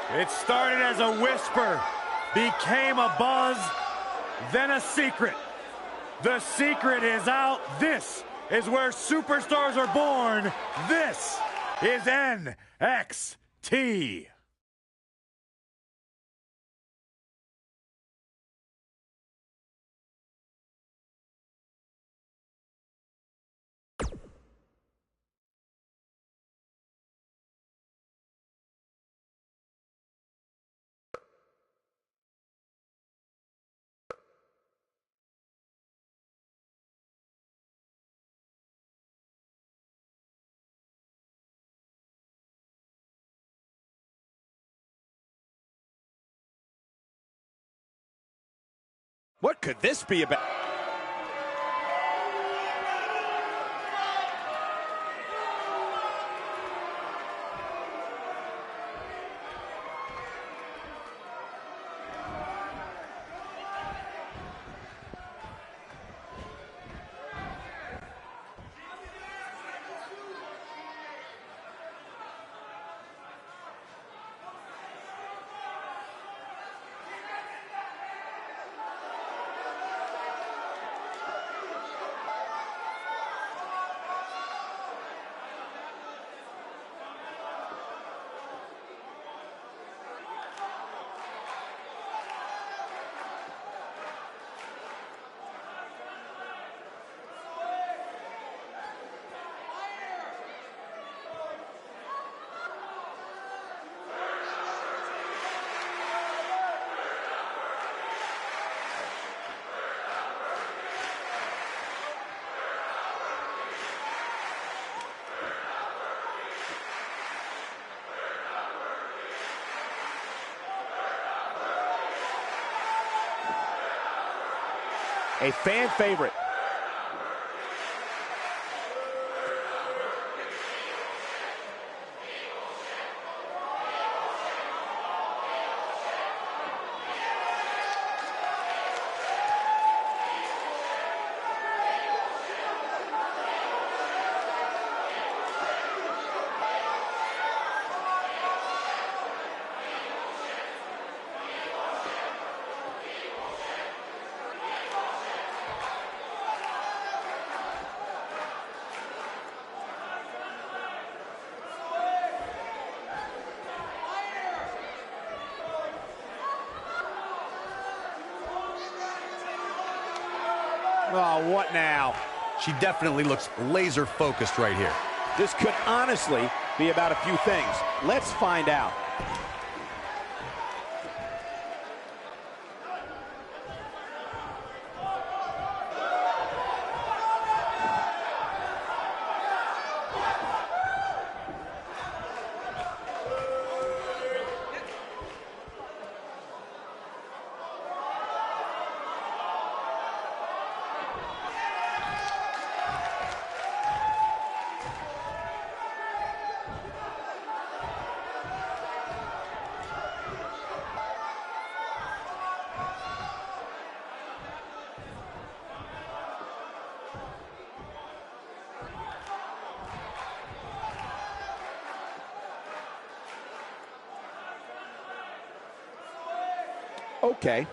It started as a whisper, became a buzz, then a secret. The secret is out. This is where superstars are born. This is NXT. What could this be about? A fan favorite. Oh, what now? She definitely looks laser focused right here. This could honestly be about a few things. Let's find out. Okay.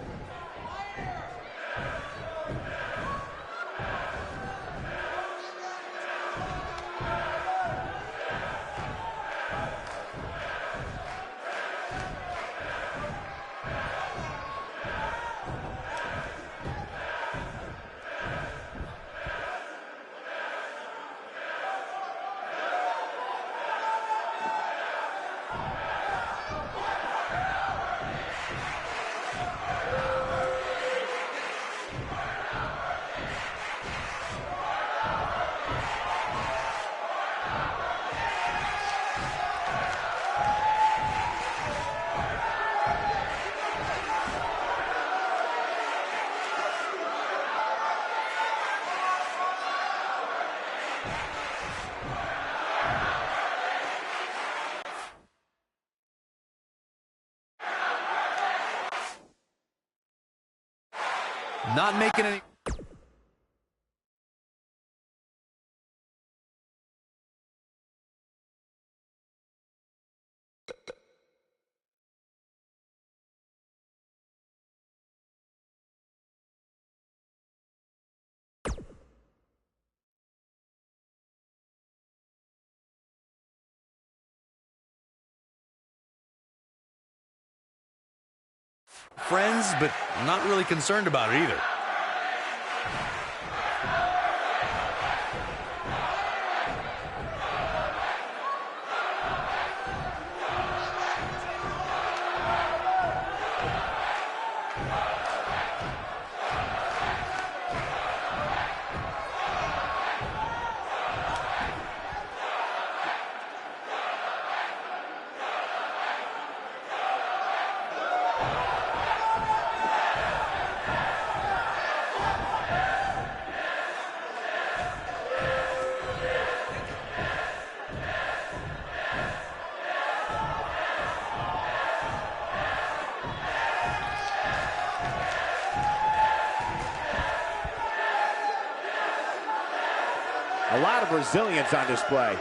Not making any... Friends, but not really concerned about it either. A lot of resilience on display.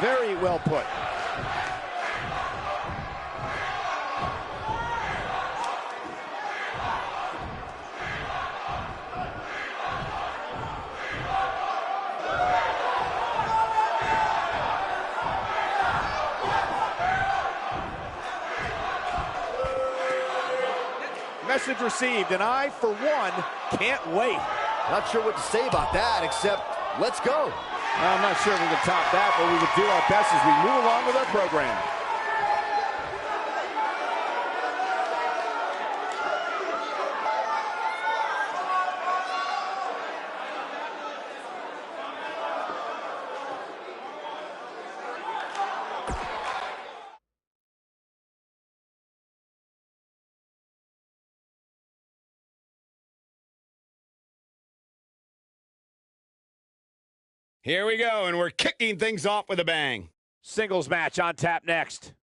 Very well put. Message received, and I, for one, can't wait. Not sure what to say about that, except let's go. I'm not sure if we can top that, but we would do our best as we move along with our program. Here we go, and we're kicking things off with a bang. Singles match on tap next.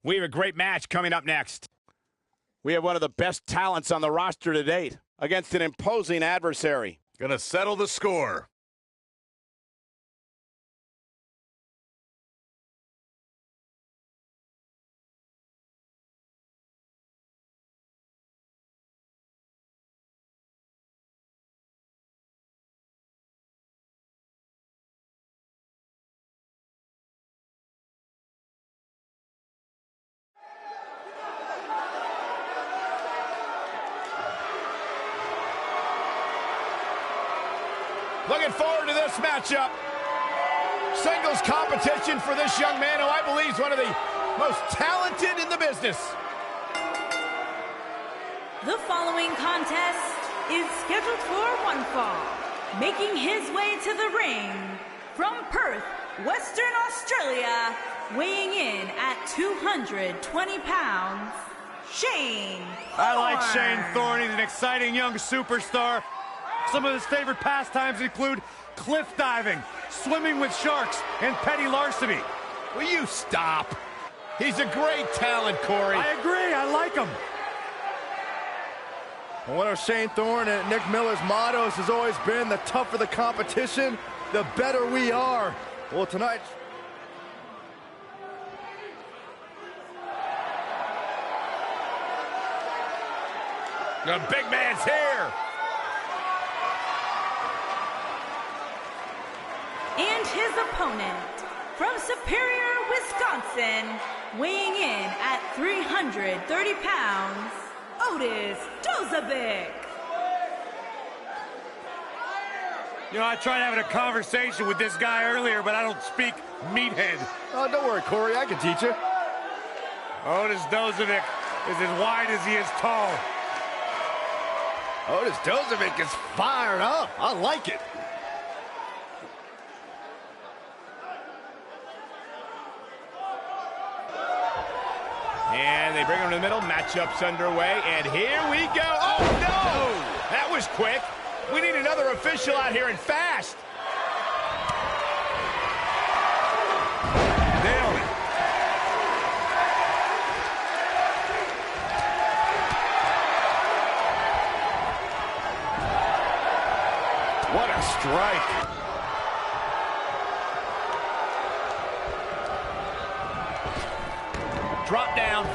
We have a great match coming up next. We have one of the best talents on the roster to date against an imposing adversary. Gonna settle the score. Looking forward to this matchup. Singles competition for this young man who I believe is one of the most talented in the business. The following contest is scheduled for one fall. Making his way to the ring from Perth, Western Australia, weighing in at 220 pounds, Shane Thorne. I like Shane Thorne. He's an exciting young superstar. Some of his favorite pastimes include cliff diving, swimming with sharks, and petty larceny. Will you stop? He's a great talent, Corey. I agree. I like him. And one of Shane Thorne and Nick Miller's mottos has always been, the tougher the competition, the better we are. Well, tonight... The big man's here. And his opponent, from Superior, Wisconsin, weighing in at 330 pounds, Otis Dozovic. You know, I tried having a conversation with this guy earlier, but I don't speak meathead. Oh, don't worry, Corey, I can teach you. Otis Dozovic is as wide as he is tall. Otis Dozovic is fired up. I like it. And they bring him to the middle. Matchup's underway. And here we go. Oh, no! That was quick. We need another official out here and fast. Nailed it. What a strike. Drop down.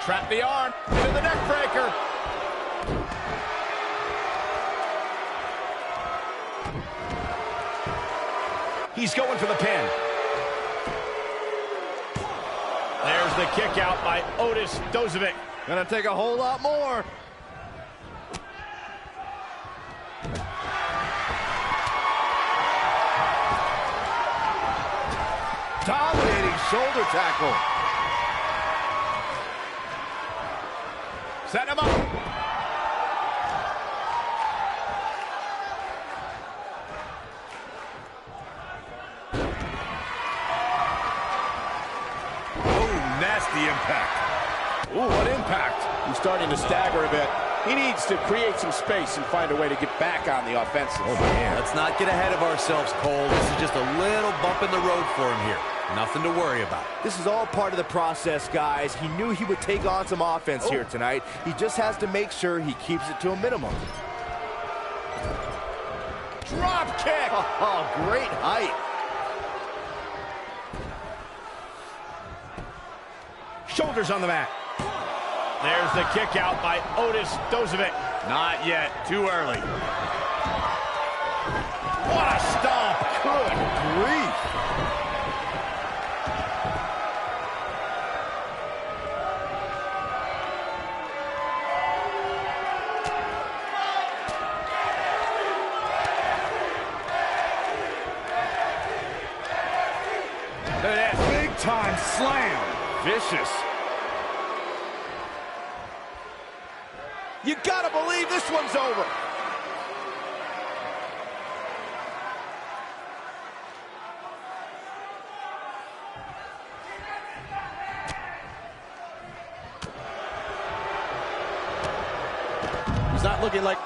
Trap the arm. To the neck breaker. He's going for the pin. There's the kick out by Otis Dozovic. Gonna take a whole lot more. Dominating shoulder tackle. Set him up. Nasty impact. Ooh, what impact. He's starting to stagger a bit. He needs to create some space and find a way to get back on the offensive. Oh, man. Let's not get ahead of ourselves, Cole. This is just a little bump in the road for him here. Nothing to worry about. This is all part of the process, guys. He knew he would take on some offense here tonight. He just has to make sure he keeps it to a minimum. Drop kick. Oh, great height. Shoulders on the mat. There's the kick out by Otis Dozovic. Not yet. Too early. What a stomp. Good grief. Look at that big time slam. Vicious. You gotta believe this one's over. He's not looking like...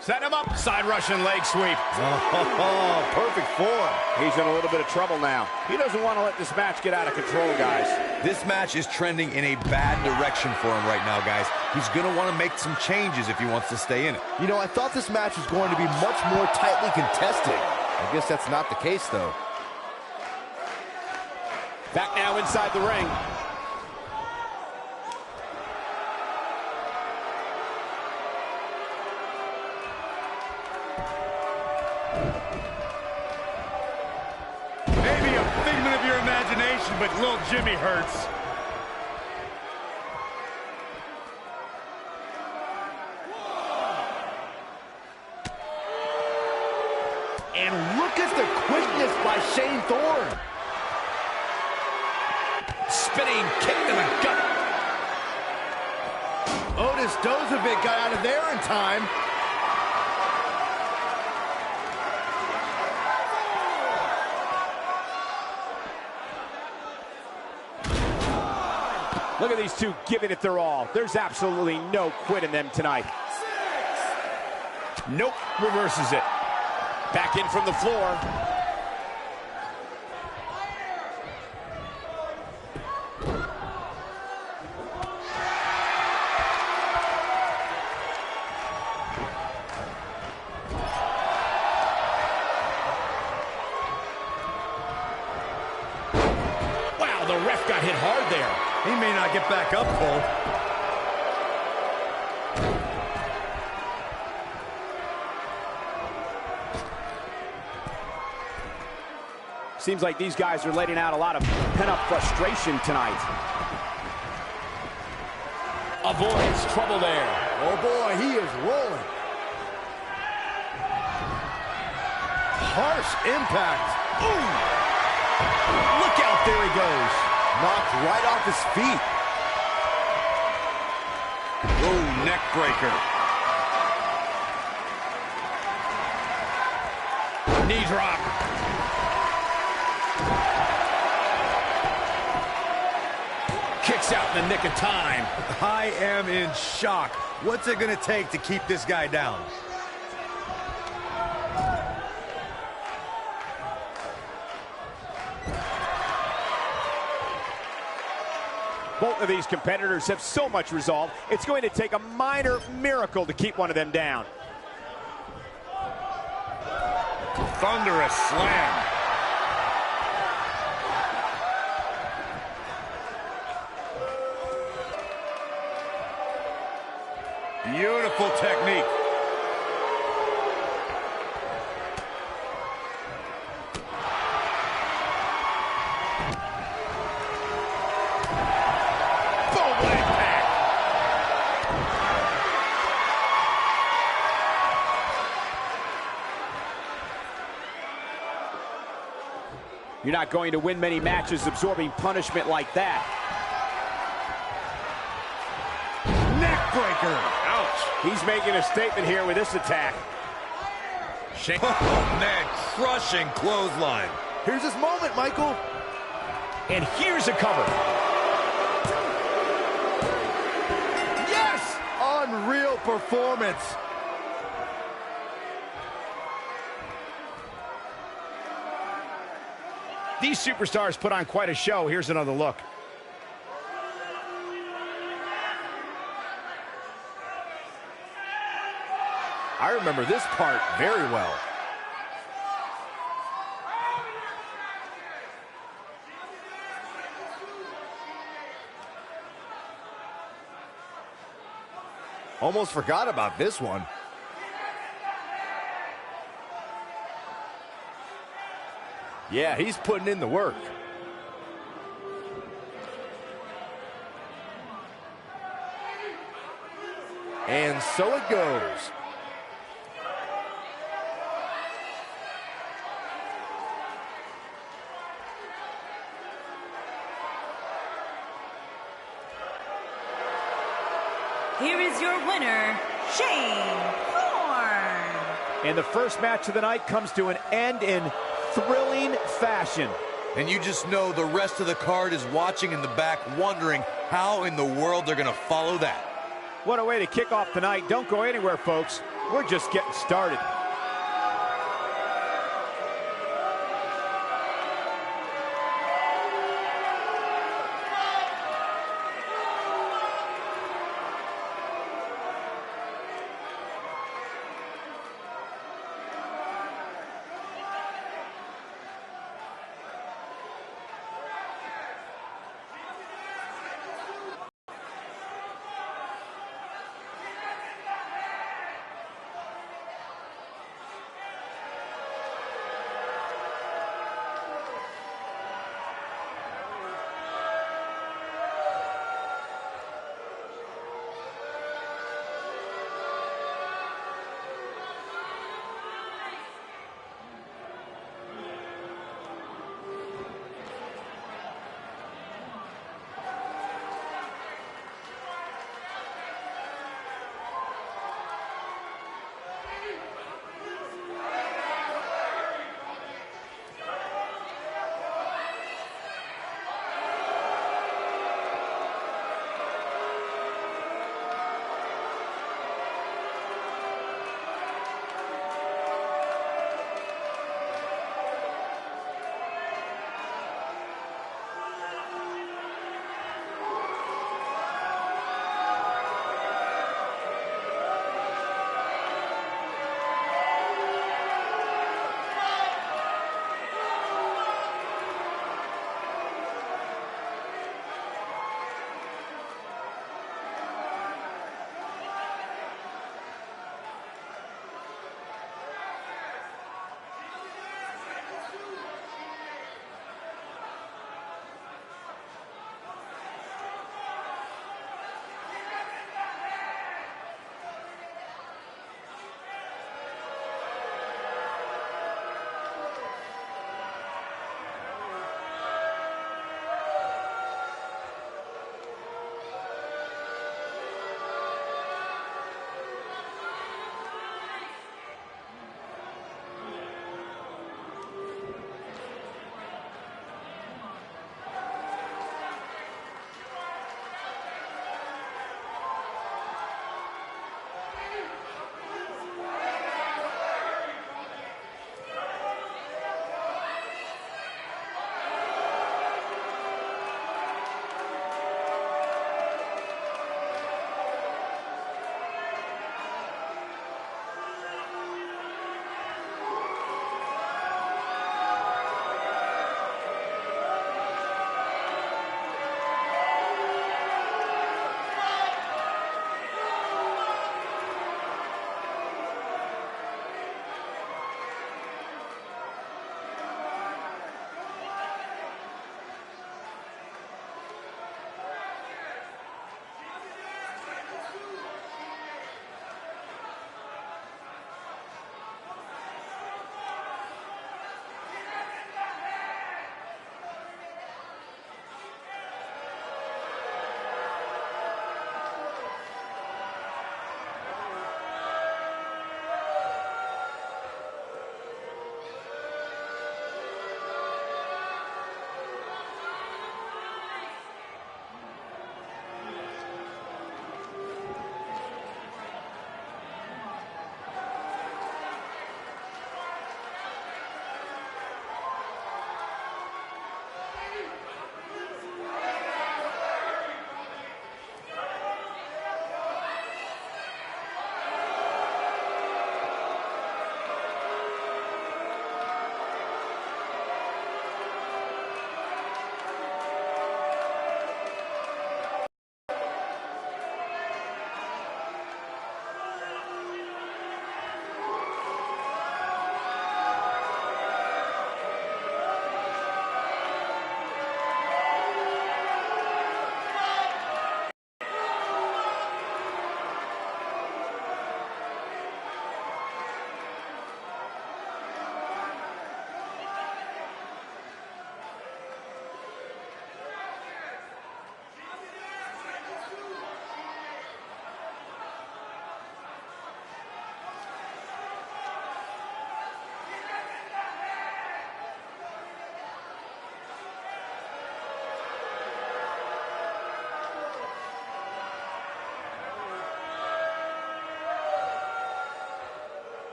Set him up. Side Russian leg sweep. Oh, perfect form. He's in a little bit of trouble now. He doesn't want to let this match get out of control, guys. This match is trending in a bad direction for him right now, guys. He's going to want to make some changes if he wants to stay in it. You know, I thought this match was going to be much more tightly contested. I guess that's not the case, though. Back now inside the ring. Maybe a figment of your imagination, but little Jimmy hurts. And look at the quickness by Shane Thorne. Spinning kick to the gut. Otis Dozovic got out of there in time. Look at these two giving it their all. There's absolutely no quit in them tonight. Nope. Reverses it. Back in from the floor. Wow, the ref got hit hard there. He may not get back up, Cole. Seems like these guys are letting out a lot of pent-up frustration tonight. Avoids trouble there. Oh boy, he is rolling. Harsh impact. Ooh! Look out, there he goes. Knocked right off his feet. Oh, neck breaker. Knee drop. Kicks out in the nick of time. I am in shock. What's it going to take to keep this guy down? Both of these competitors have so much resolve, it's going to take a minor miracle to keep one of them down. Thunderous slam. Beautiful technique. You're not going to win many matches absorbing punishment like that. Neck breaker. Ouch. He's making a statement here with this attack. Oh, man, crushing clothesline. Here's his moment, Michael. And here's a cover. Yes! Unreal performance. These superstars put on quite a show. Here's another look. I remember this part very well. Almost forgot about this one. Yeah, he's putting in the work. And so it goes. Here is your winner, Shane Thorne. And the first match of the night comes to an end in thrilling fashion. And you just know the rest of the card is watching in the back, wondering how in the world they're going to follow that. What a way to kick off the night. Don't go anywhere, folks. We're just getting started.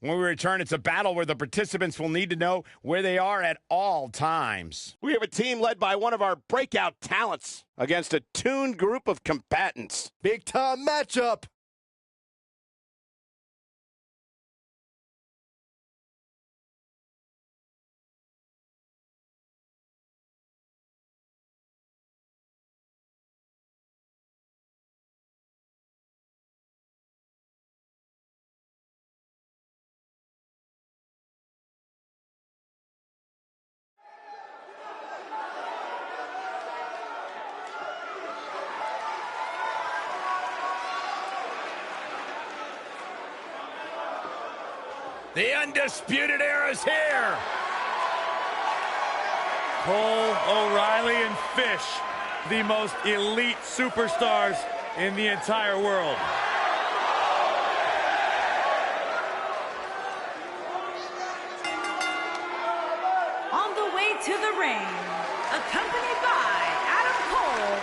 When we return, it's a battle where the participants will need to know where they are at all times. We have a team led by one of our breakout talents against a tuned group of combatants. Big time matchup. The Undisputed Era's here. Cole, O'Reilly, and Fish, the most elite superstars in the entire world. On the way to the ring, accompanied by Adam Cole,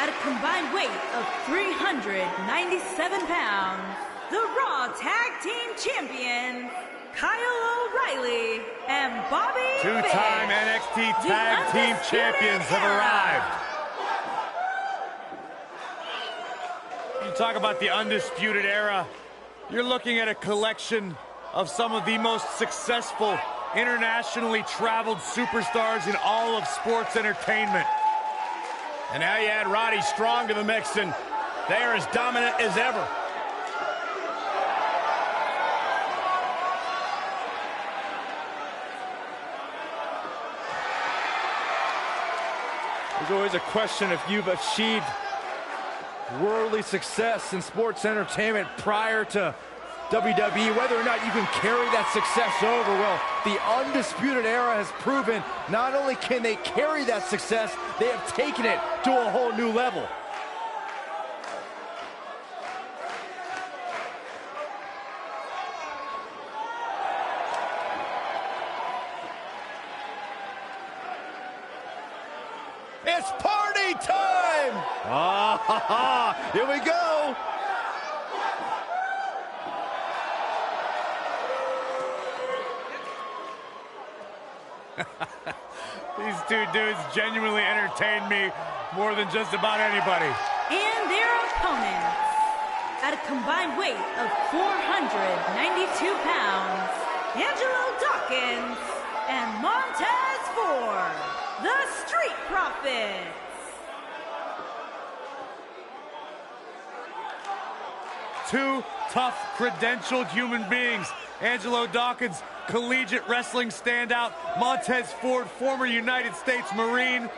at a combined weight of 397 pounds, the Raw Tag Team Champions, Kyle O'Reilly and Bobby Two-time Fish. NXT Tag Team Champions have arrived. You talk about the Undisputed Era. You're looking at a collection of some of the most successful internationally traveled superstars in all of sports entertainment. And now you add Roddy Strong to the mix, and they are as dominant as ever. There's always a question if you've achieved worldly success in sports entertainment prior to WWE, whether or not you can carry that success over. Well, the Undisputed Era has proven not only can they carry that success, they have taken it to a whole new level. It's party time! Ah, ha, ha. Here we go. These two dudes genuinely entertain me more than just about anybody. And their opponents, at a combined weight of 492 pounds, Angelo Dawkins and Montez Ford, the Street Profits. Two tough, credentialed human beings. Angelo Dawkins, collegiate wrestling standout. Montez Ford, former United States Marine.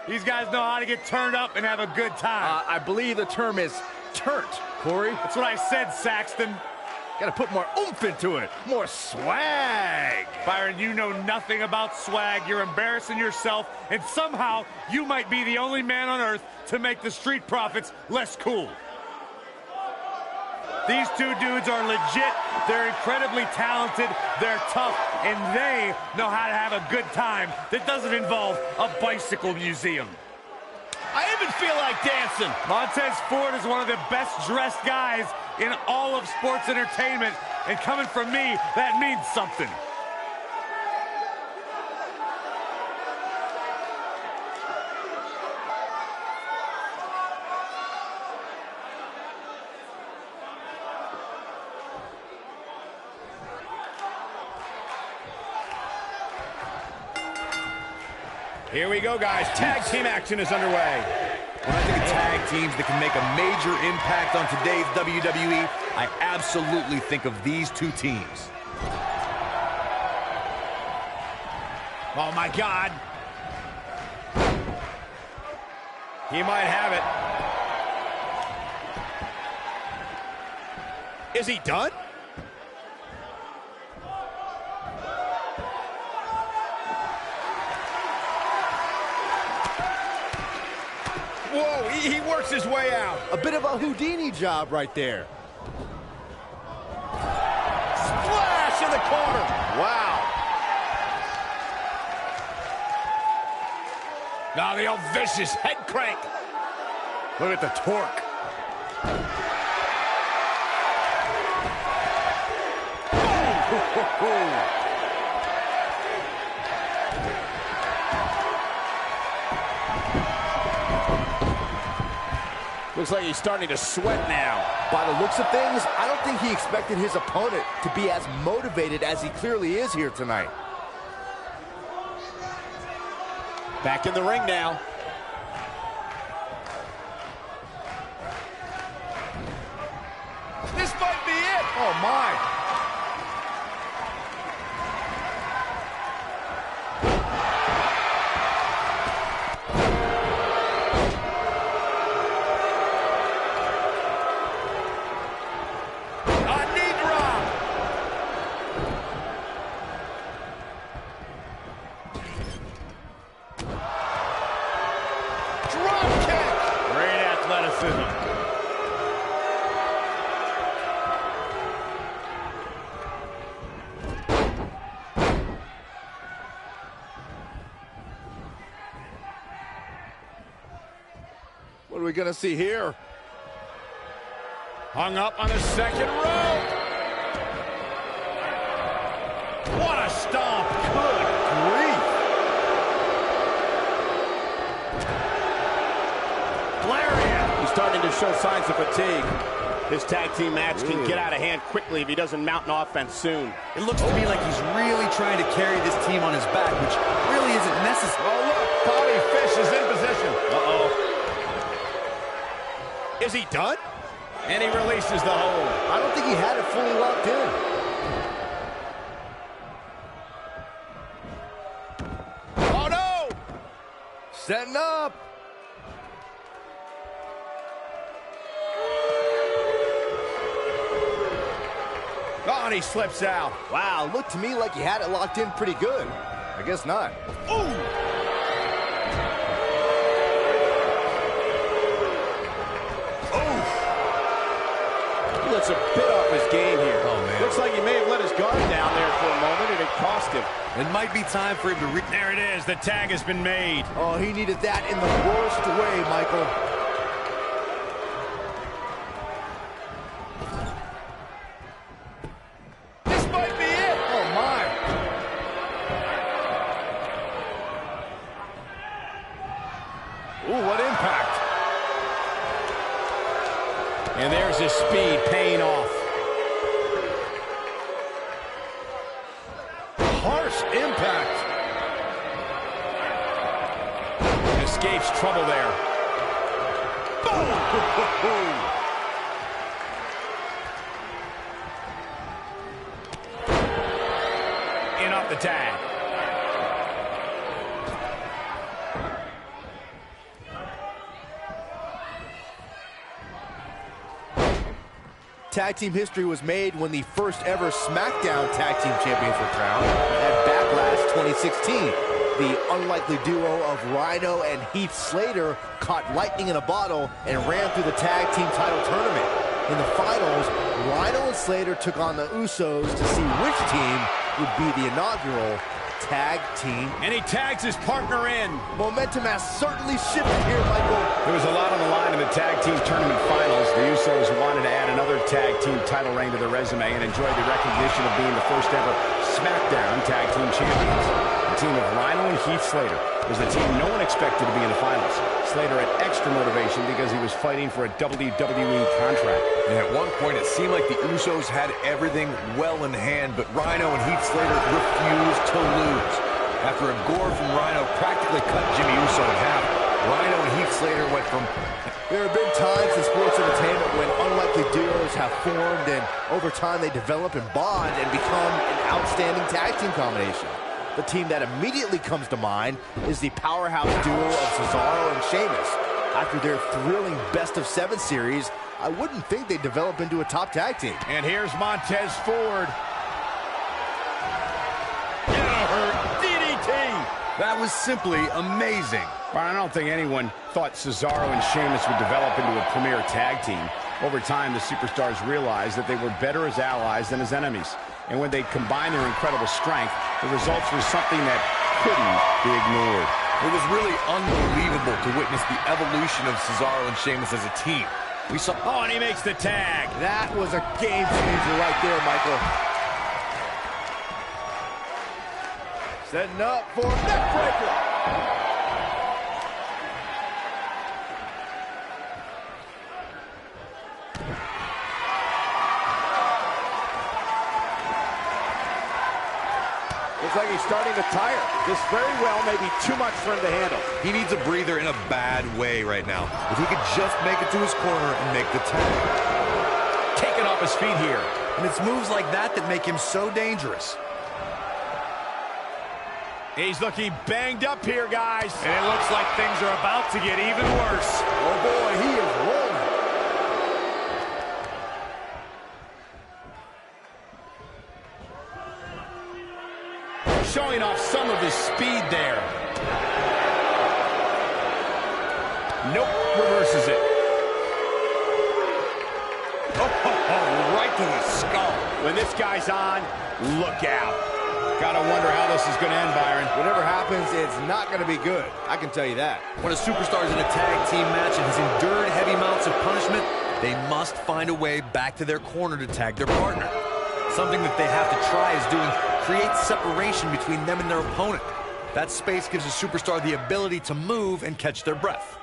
These guys know how to get turned up and have a good time. I believe the term is turnt, Corey. That's what I said, Saxton. Gotta put more oomph into it, more swag. Byron, you know nothing about swag. You're embarrassing yourself, and somehow you might be the only man on earth to make the Street Profits less cool. These two dudes are legit, they're incredibly talented, they're tough, and they know how to have a good time that doesn't involve a bicycle museum. I even feel like dancing. Montez Ford is one of the best dressed guys in all of sports entertainment, and coming from me, that means something. Here we go, guys. Tag team action is underway. When I think of tag teams that can make a major impact on today's WWE, I absolutely think of these two teams. Oh, my God. He might have it. Is he done? Whoa, he works his way out. A bit of a Houdini job right there. Splash in the corner. Wow. Now the old vicious head crank. Look at the torque. Looks like he's starting to sweat now. By the looks of things, I don't think he expected his opponent to be as motivated as he clearly is here tonight. Back in the ring now. This might be it. Oh, my. What are we going to see here? Hung up on the second rope. What a stomp. Good grief. Lariat. He's starting to show signs of fatigue. This tag team match can get out of hand quickly if he doesn't mount an offense soon. It looks to me like he's really trying to carry this team on his back, which really isn't necessary. Oh, look. Bobby Fish is in position. Uh-oh. Is he done? And he releases the hold. I don't think he had it fully locked in. Oh, no! Setting up. Oh, and he slips out. Wow, looked to me like he had it locked in pretty good. I guess not. Ooh! That's a bit off his game here. Oh, man. Looks like he may have let his guard down there for a moment, and it cost him. It might be time for him to There it is. The tag has been made. Oh, he needed that in the worst way, Michael. This might be it. Oh, my. Ooh, what impact. And there's his speed paying off. Harsh impact. Escapes trouble there. Boom! In off the tag. Tag team history was made when the first ever SmackDown Tag Team Champions were crowned at Backlash 2016. The unlikely duo of Rhino and Heath Slater caught lightning in a bottle and ran through the tag team title tournament. In the finals, Rhino and Slater took on the Usos to see which team would be the inaugural tag team. And he tags his partner in. Momentum has certainly shifted here, Michael. There was a lot on the line in the tag team tournament finals. The Usos wanted to add another tag team title reign to their resume and enjoyed the recognition of being the first ever SmackDown Tag Team Champions. The team of Rhino and Heath Slater was the team no one expected to be in the finals. Slater had extra motivation because he was fighting for a WWE contract. And at one point, it seemed like the Usos had everything well in hand, but Rhino and Heath Slater refused to lose. After a gore from Rhino practically cut Jimmy Uso in half, Rhino and Heath Slater went from... There have been times in sports entertainment when unlikely duos have formed and over time they develop and bond and become an outstanding tag team combination. The team that immediately comes to mind is the powerhouse duo of Cesaro and Sheamus. After their thrilling best-of-7 series, I wouldn't think they'd develop into a top tag team. And here's Montez Ford. DDT. That was simply amazing. But I don't think anyone thought Cesaro and Sheamus would develop into a premier tag team. Over time, the superstars realized that they were better as allies than as enemies. And when they combined their incredible strength, the results were something that couldn't be ignored. It was really unbelievable to witness the evolution of Cesaro and Sheamus as a team. We saw... Oh, and he makes the tag. That was a game changer right there, Michael. Setting up for a neck breaker. Looks like he's starting to tire. This very well may be too much for him to handle. He needs a breather in a bad way right now. If he could just make it to his corner and make the tag. Taken off his feet here. And it's moves like that that make him so dangerous. He's looking banged up here, guys. And it looks like things are about to get even worse. Oh boy, he is rolling. Showing off some of his speed there. Nope, reverses it. Oh, right to the skull. When this guy's on, look out. Gotta wonder how this is gonna end, Byron. Whatever happens, it's not going to be good. I can tell you that. When a superstar is in a tag team match and has endured heavy amounts of punishment, they must find a way back to their corner to tag their partner. Something that they have to try is doing create separation between them and their opponent. That space gives a superstar the ability to move and catch their breath.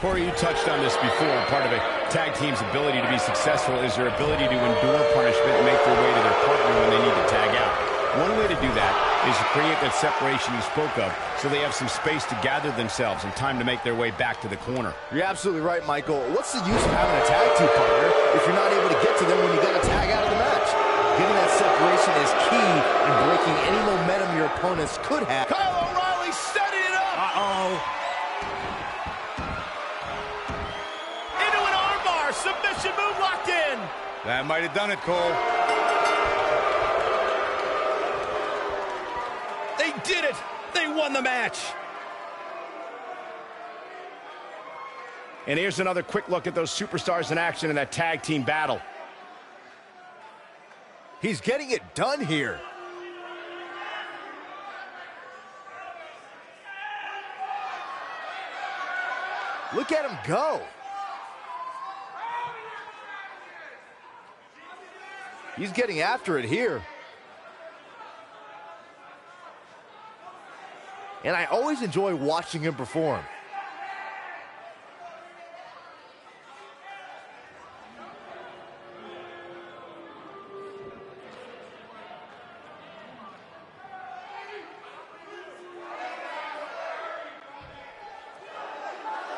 Corey, you touched on this before. Part of a tag team's ability to be successful is their ability to endure punishment and make their way to their partner when they need to tag out. One way to do that is to create that separation you spoke of so they have some space to gather themselves and time to make their way back to the corner. You're absolutely right, Michael. What's the use of having a tag team partner if you're not able to get to them when you got to tag out of the match? Getting that separation is key in breaking any momentum your opponents could have. Kyle O'Reilly setting it up! Uh-oh. Into an armbar, submission move locked in! That might have done it, Cole. They did it! They won the match! And here's another quick look at those superstars in action in that tag team battle. He's getting it done here. Look at him go. He's getting after it here. And I always enjoy watching him perform.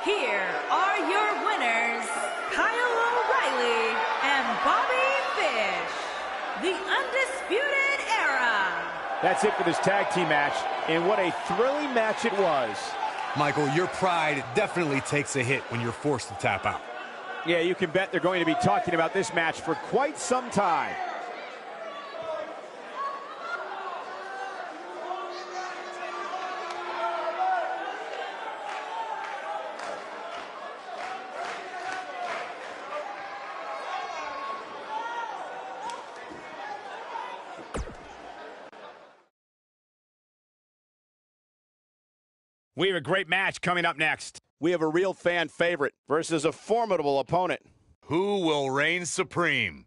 Here are your winners, Kyle O'Reilly and Bobby Fish, the Undisputed Era. That's it for this tag team match, and what a thrilling match it was. Michael, your pride definitely takes a hit when you're forced to tap out. Yeah, you can bet they're going to be talking about this match for quite some time. We have a great match coming up next. We have a real fan favorite versus a formidable opponent. Who will reign supreme?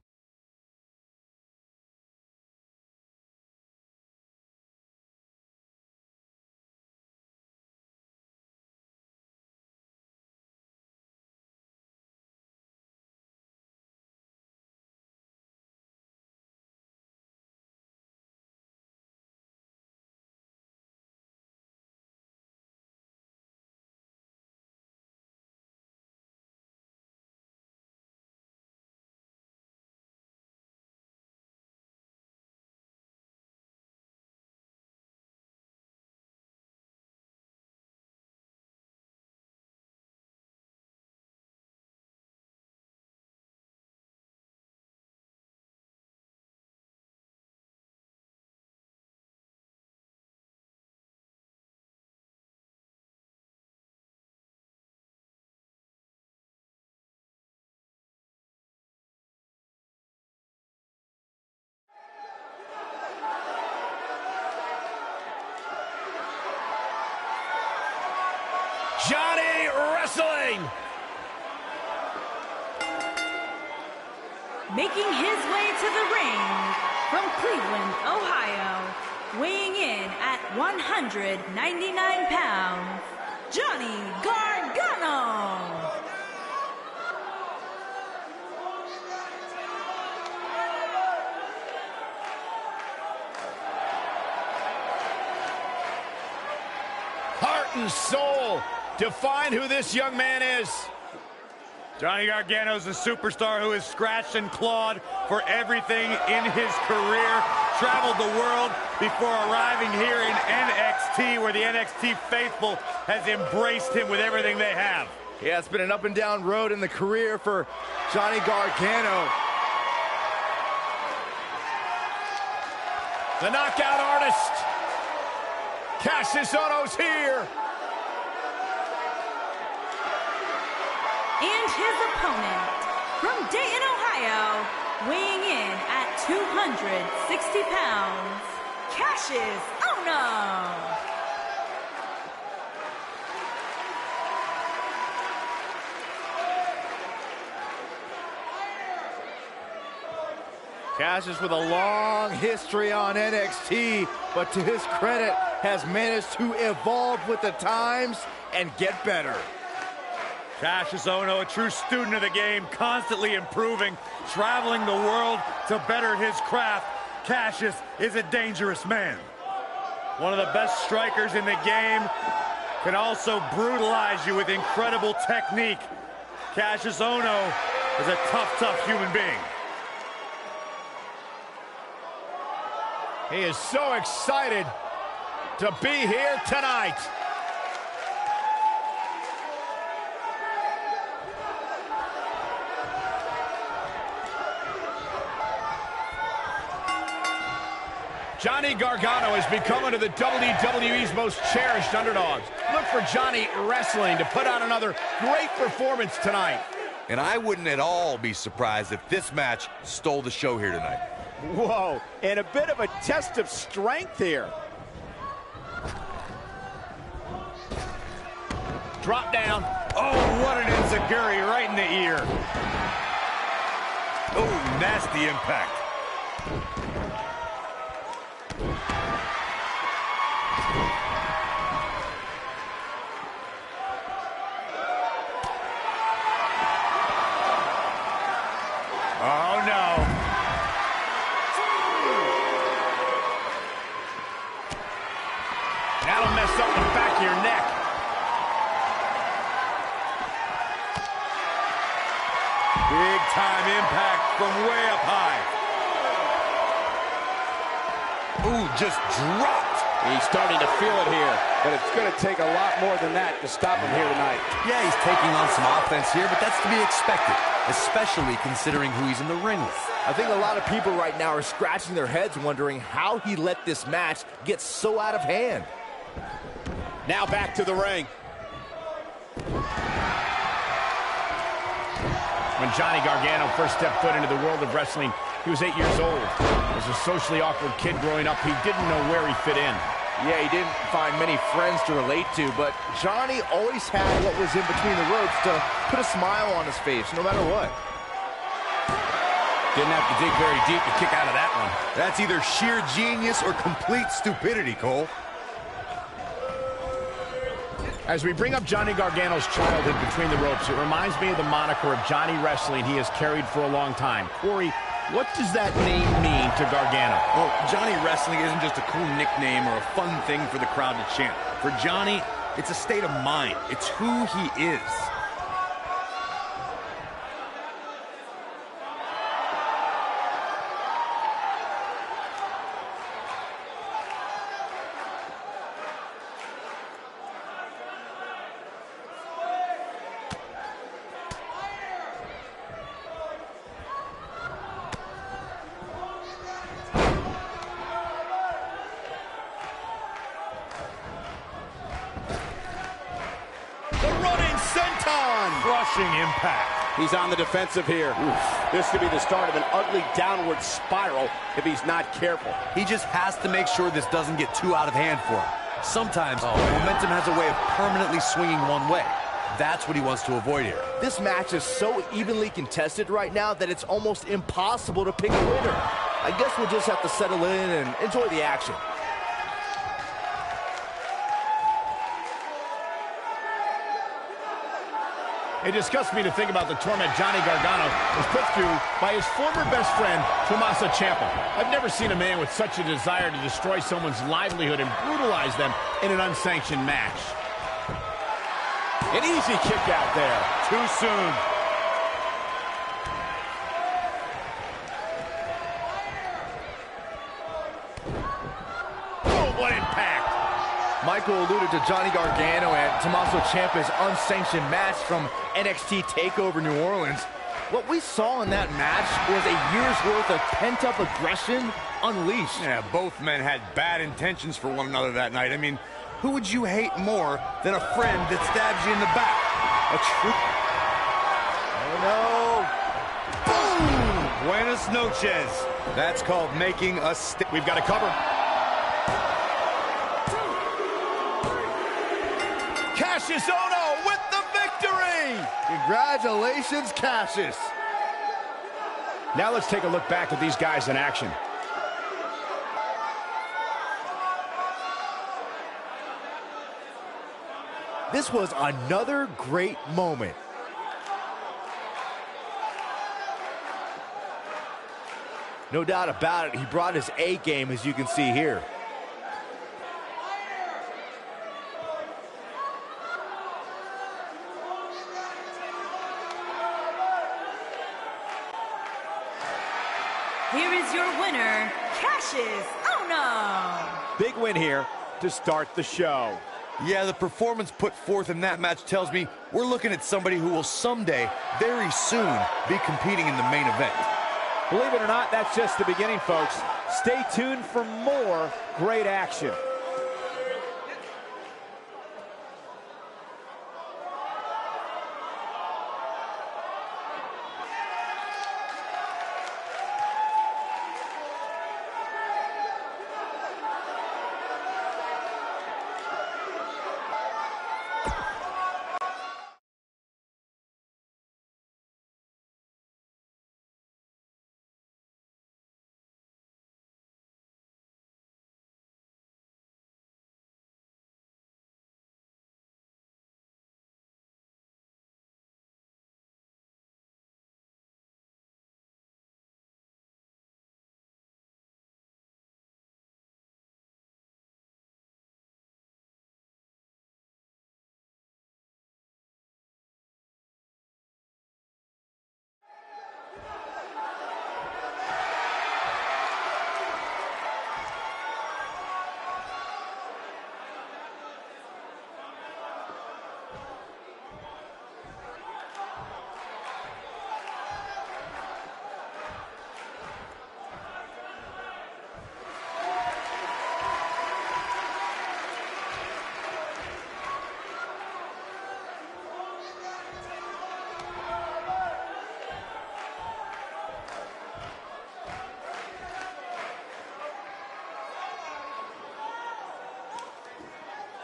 Johnny Wrestling! making his way to the ring from Cleveland, Ohio, weighing in at 199 pounds, Johnny Gargano. Heart and soul define who this young man is. Johnny Gargano is a superstar who has scratched and clawed for everything in his career, traveled the world before arriving here in NXT, where the NXT faithful has embraced him with everything they have. Yeah, it's been an up and down road in the career for Johnny Gargano. The knockout artist, Kassius Ohno's here. And his opponent, from Dayton, Ohio, weighing in at 260 pounds, Kassius Ohno. Kassius with a long history on NXT, but to his credit, has managed to evolve with the times and get better. Kassius Ohno, a true student of the game, constantly improving, traveling the world to better his craft. Kassius is a dangerous man. One of the best strikers in the game, can also brutalize you with incredible technique. Kassius Ohno is a tough, tough human being. He is so excited to be here tonight. Johnny Gargano has become one of the WWE's most cherished underdogs. Look for Johnny Wrestling to put on another great performance tonight. And I wouldn't at all be surprised if this match stole the show here tonight. Whoa, and a bit of a test of strength here. Drop down. Oh, what an enziguri right in the ear. Oh, nasty impact. Oh, no. That'll mess up the back of your neck. Big time impact from way up high. Ooh, just dropped. He's starting to feel it here, but it's going to take a lot more than that to stop him here tonight. Yeah, he's taking on some offense here, but that's to be expected, especially considering who he's in the ring with. I think a lot of people right now are scratching their heads wondering how he let this match get so out of hand. Now back to the ring. When Johnny Gargano first stepped foot into the world of wrestling, he was 8 years old. As a socially awkward kid growing up, he didn't know where he fit in. Yeah, he didn't find many friends to relate to, but Johnny always had what was in between the ropes to put a smile on his face, no matter what. Didn't have to dig very deep to kick out of that one. That's either sheer genius or complete stupidity, Cole. As we bring up Johnny Gargano's childhood between the ropes, it reminds me of the moniker of Johnny Wrestling he has carried for a long time. Corey, what does that name mean to Gargano? Well, Johnny Wrestling isn't just a cool nickname or a fun thing for the crowd to chant. For Johnny, it's a state of mind. It's who he is. Crushing impact. He's on the defensive here. This could be the start of an ugly downward spiral if he's not careful. He just has to make sure this doesn't get too out of hand for him. Sometimes momentum has a way of permanently swinging one way. That's what he wants to avoid here. This match is so evenly contested right now that it's almost impossible to pick a winner. I guess we'll just have to settle in and enjoy the action. It disgusts me to think about the torment Johnny Gargano was put through by his former best friend, Tommaso Ciampa. I've never seen a man with such a desire to destroy someone's livelihood and brutalize them in an unsanctioned match. An easy kick out there. Too soon. Oh, what impact! Michael alluded to Johnny Gargano and Tommaso Ciampa's unsanctioned match from NXT TakeOver New Orleans. What we saw in that match was a year's worth of pent-up aggression unleashed. Yeah, both men had bad intentions for one another that night. I mean, who would you hate more than a friend that stabs you in the back? A true... Oh, no! Boom! Buenas noches. That's called making a stick. We've got a cover. Cassius Ohno with the victory! Congratulations, Cassius. Now let's take a look back at these guys in action. This was another great moment. No doubt about it, he brought his A game, as you can see here. Here is your winner, Cassius Ohno. Big win here to start the show. Yeah, the performance put forth in that match tells me we're looking at somebody who will someday, very soon, be competing in the main event. Believe it or not, that's just the beginning, folks. Stay tuned for more great action.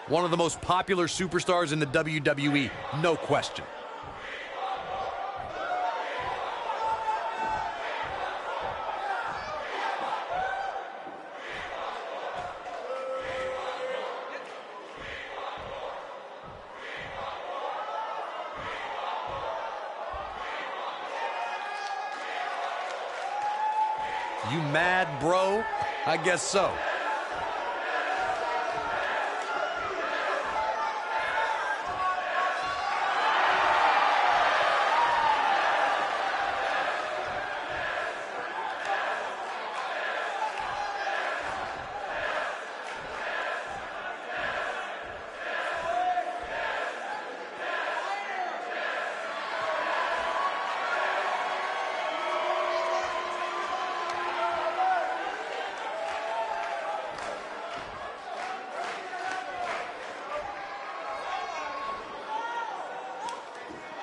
One of the most popular superstars in the WWE, no question. You mad, bro? I guess so.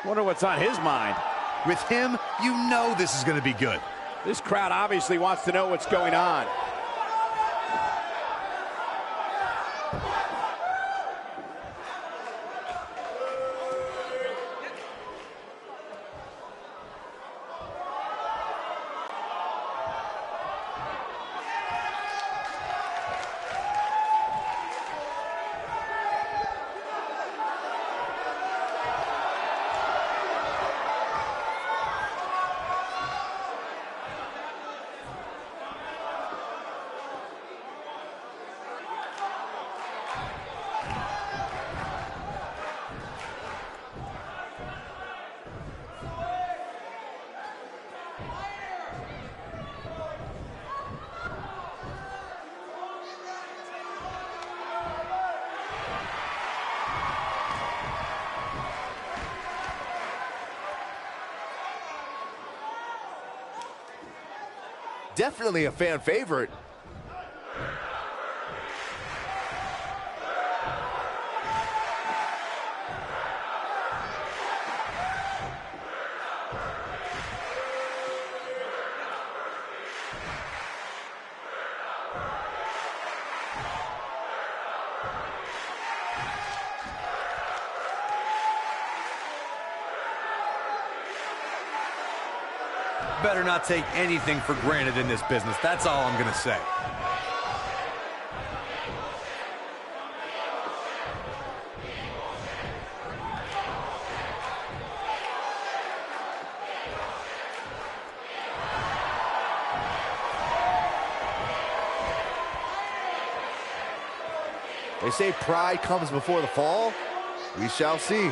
Wonder what's on his mind. With him, you know this is going to be good. This crowd obviously wants to know what's going on. definitely a fan favorite. Better not take anything for granted in this business. That's all I'm going to say. They say pride comes before the fall. We shall see.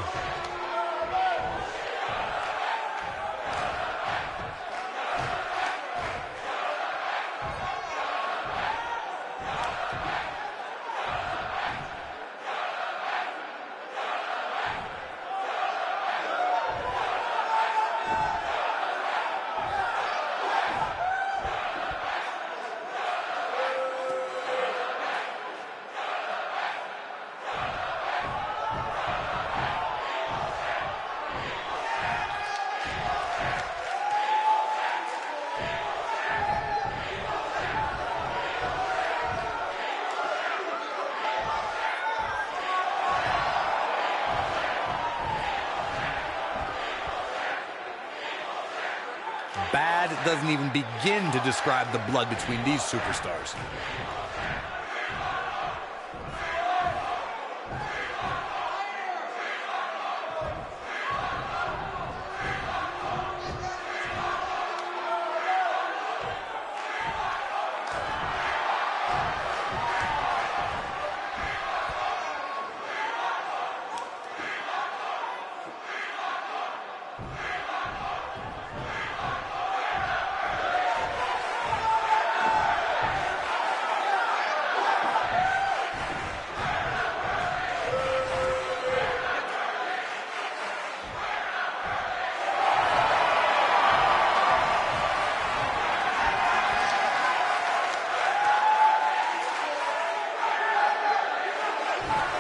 Bad doesn't even begin to describe the blood between these superstars.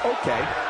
Okay.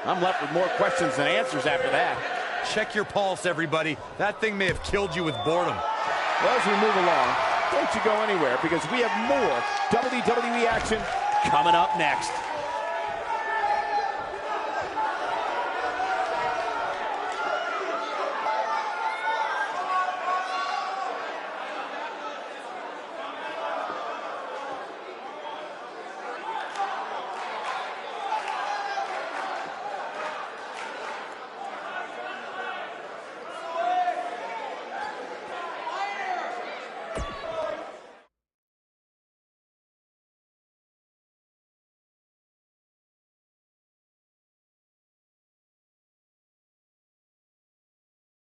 I'm left with more questions than answers after that. Check your pulse, everybody. That thing may have killed you with boredom. Well, as we move along, don't you go anywhere, because we have more WWE action coming up next.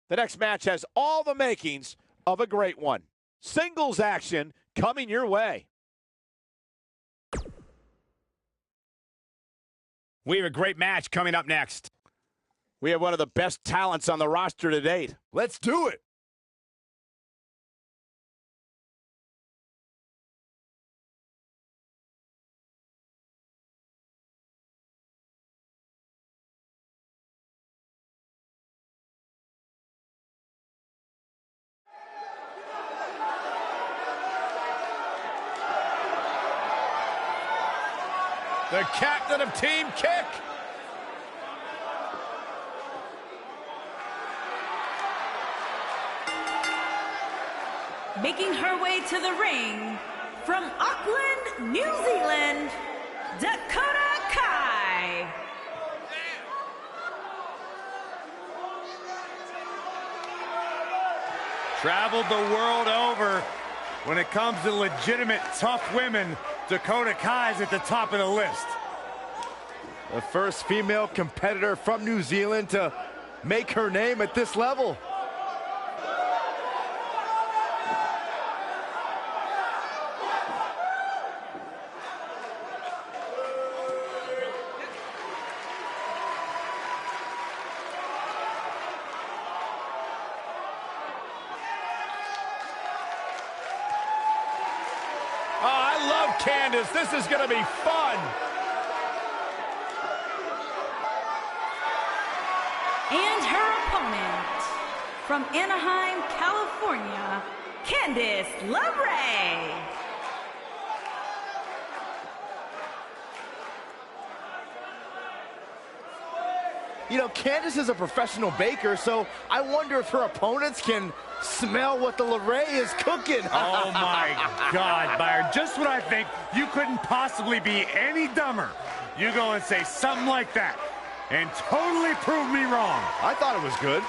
The next match has all the makings of a great one. Singles action coming your way. We have a great match coming up next. We have one of the best talents on the roster to date. Let's do it. The captain of Team Kick. making her way to the ring from Auckland, New Zealand, Dakota Kai. Traveled the world over. When it comes to legitimate tough women, Dakota Kai's at the top of the list. The first female competitor from New Zealand to make her name at this level. Oh, I love Candice. This is going to be fun. And her opponent, from Anaheim, California, Candice LeRae. You know, Candice is a professional baker, so I wonder if her opponents can smell what the LeRae is cooking. Oh my God, Byron, just when I think you couldn't possibly be any dumber, you go and say something like that and totally prove me wrong. I thought it was good.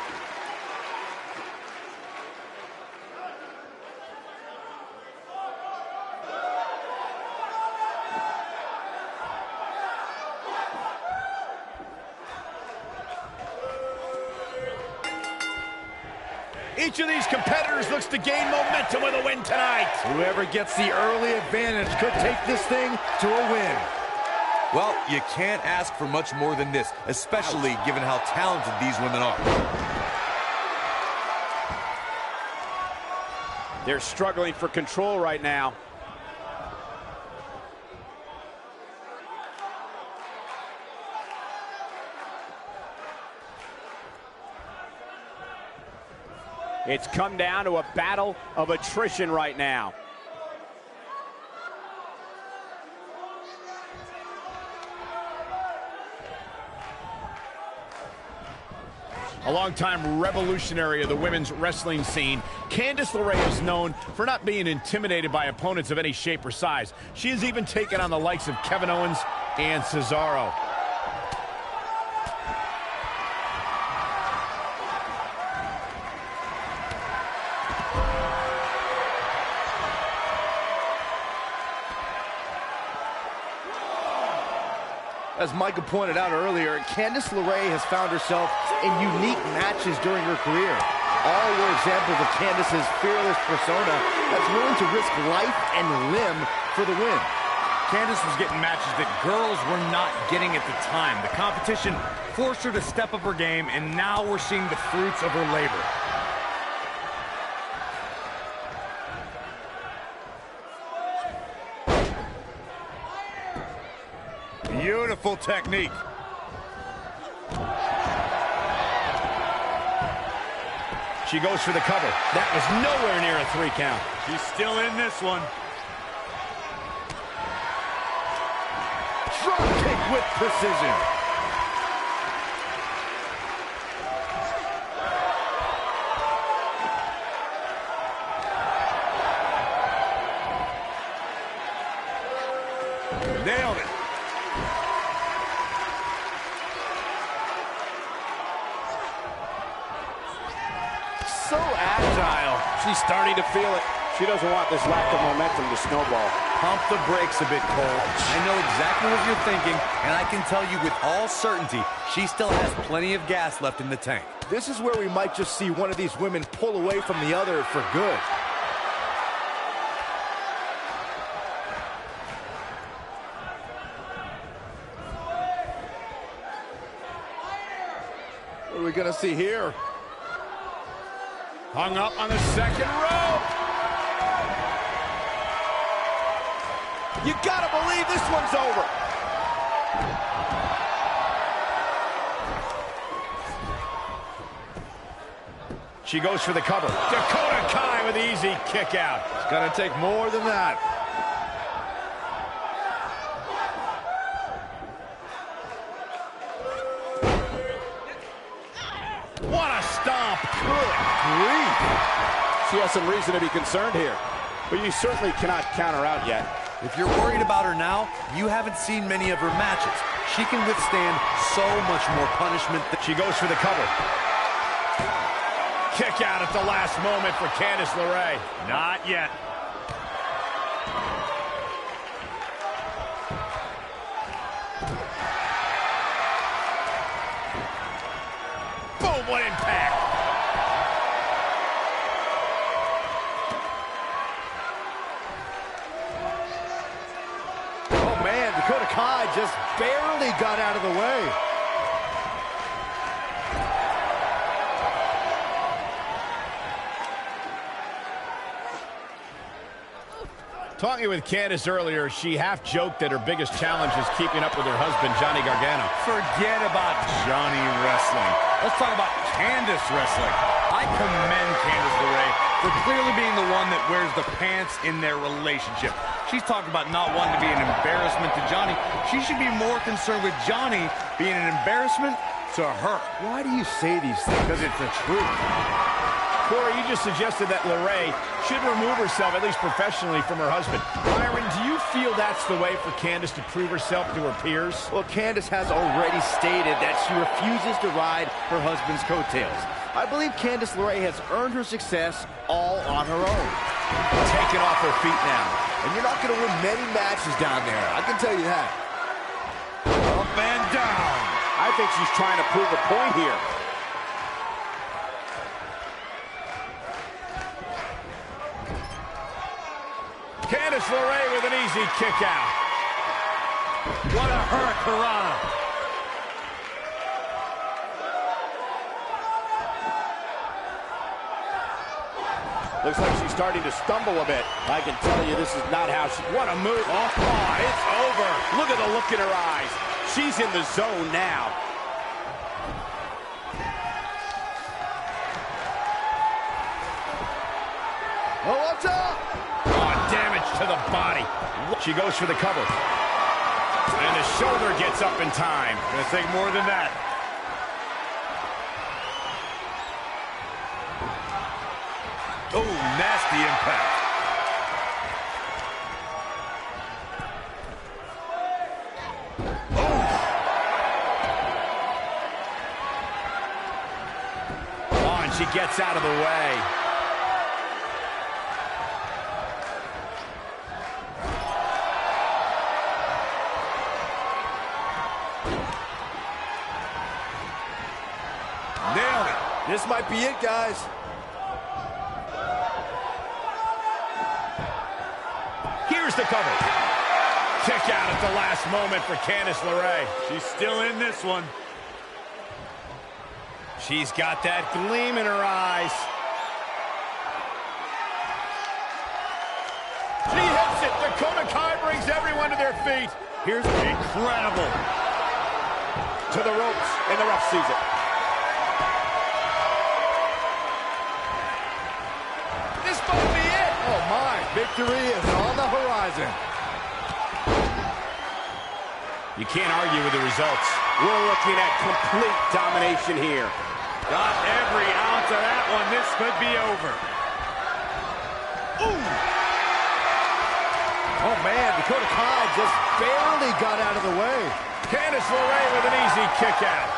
Each of these competitors looks to gain momentum with a win tonight. Whoever gets the early advantage could take this thing to a win. Well, you can't ask for much more than this, especially given how talented these women are. They're struggling for control right now. It's come down to a battle of attrition right now. A longtime revolutionary of the women's wrestling scene, Candice LeRae is known for not being intimidated by opponents of any shape or size. She has even taken on the likes of Kevin Owens and Cesaro. As Michael pointed out earlier, Candice LeRae has found herself in unique matches during her career. All were examples of Candice's fearless persona that's willing to risk life and limb for the win. Candice was getting matches that girls were not getting at the time. The competition forced her to step up her game, and now we're seeing the fruits of her labor. Beautiful technique. She goes for the cover. That was nowhere near a 3 count. She's still in this one. Drop kick with precision. Nailed it. So agile. She's starting to feel it. She doesn't want this lack of momentum to snowball. Pump the brakes a bit, Cole. I know exactly what you're thinking, and I can tell you with all certainty, she still has plenty of gas left in the tank. This is where we might just see one of these women pull away from the other for good. What are we gonna see here? Hung up on the second rope. You gotta believe this one's over. She goes for the cover. Dakota Kai with the easy kick out. It's gonna take more than that. What a stomp. Good grief. she has some reason to be concerned here. But you certainly cannot count her out yet. If you're worried about her now, you haven't seen many of her matches. She can withstand so much more punishment. She goes for the cover. Kick out at the last moment for Candice LeRae. Not yet. Boom, what impact. Oh, man, Dakota Kai just barely got out of the way. Talking with Candice earlier, she half-joked that her biggest challenge is keeping up with her husband, Johnny Gargano. Forget about Johnny wrestling. Let's talk about Candice wrestling. I commend Candice LeRae for clearly being the one that wears the pants in their relationship. She's talked about not wanting to be an embarrassment to Johnny. She should be more concerned with Johnny being an embarrassment to her. Why do you say these things? Because it's the truth. Corey, you just suggested that LeRae should remove herself, at least professionally, from her husband. Byron, do you feel that's the way for Candice to prove herself to her peers? Well, Candice has already stated that she refuses to ride her husband's coattails. I believe Candice LeRae has earned her success all on her own. Taken off her feet now. And you're not going to win many matches down there. I can tell you that. Up and down. I think she's trying to prove a point here. Candice LeRae with an easy kick out. What a hurricanrana. Looks like she's starting to stumble a bit. I can tell you this is not how she... What a move. Oh, it's over. Look at the look in her eyes. She's in the zone now. Oh, what's up? Oh, damage to the body. She goes for the cover. And the shoulder gets up in time. Gonna take more than that. Oh, nasty impact. Oh, and she gets out of the way. Nailed it. This might be it, guys. Here's the cover. Kick out at the last moment for Candice LeRae. She's still in this one. She's got that gleam in her eyes. She hits it. Dakota Kai brings everyone to their feet. Here's incredible. To the ropes, and the ref sees it. This might be it. Oh, my. Victory is on the horizon. You can't argue with the results. We're looking at complete domination here. Got every ounce of that one. This could be over. Ooh. Oh, man, Dakota Kai just barely got out of the way. Candice LeRae with an easy kick out.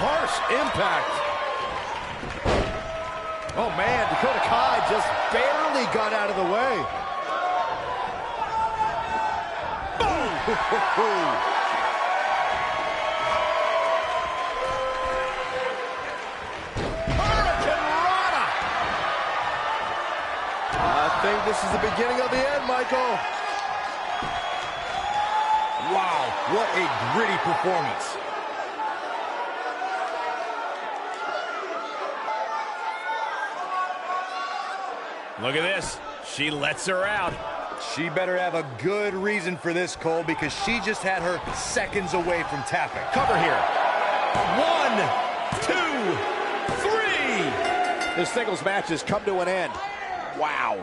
Harsh impact. Oh, man, Dakota Kai just barely got out of the way. Boom! Hurricanrana! I think this is the beginning of the end, Michael. Wow, what a gritty performance. Look at this. She lets her out. She better have a good reason for this, Cole, because she just had her seconds away from tapping. Cover here. 1, 2, 3. This singles match has come to an end. Wow.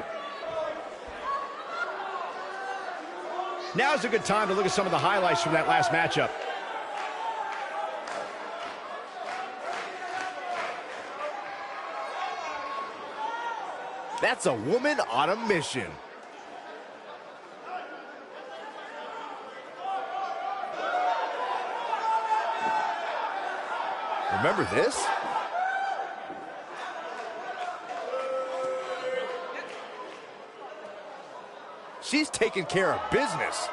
Now's a good time to look at some of the highlights from that last matchup. That's a woman on a mission. Remember this? She's taking care of business.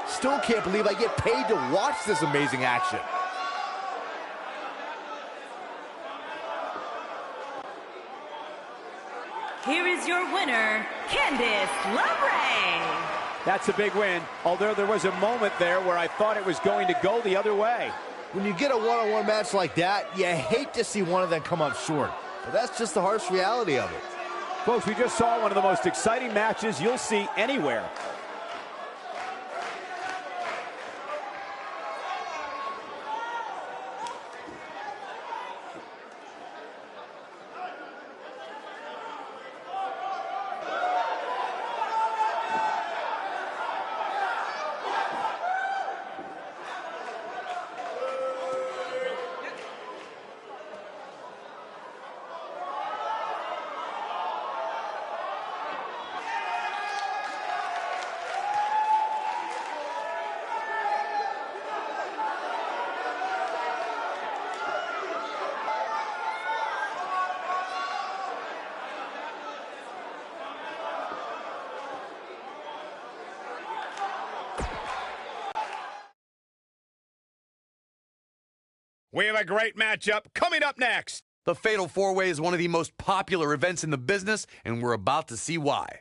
Still can't believe I get paid to watch this amazing action. Here is your winner, Candice LeRae. That's a big win, although there was a moment there where I thought it was going to go the other way. When you get a one-on-one match like that, you hate to see one of them come up short. But that's just the harsh reality of it. Folks, we just saw one of the most exciting matches you'll see anywhere. We have a great matchup coming up next. The Fatal 4-Way is one of the most popular events in the business, and we're about to see why.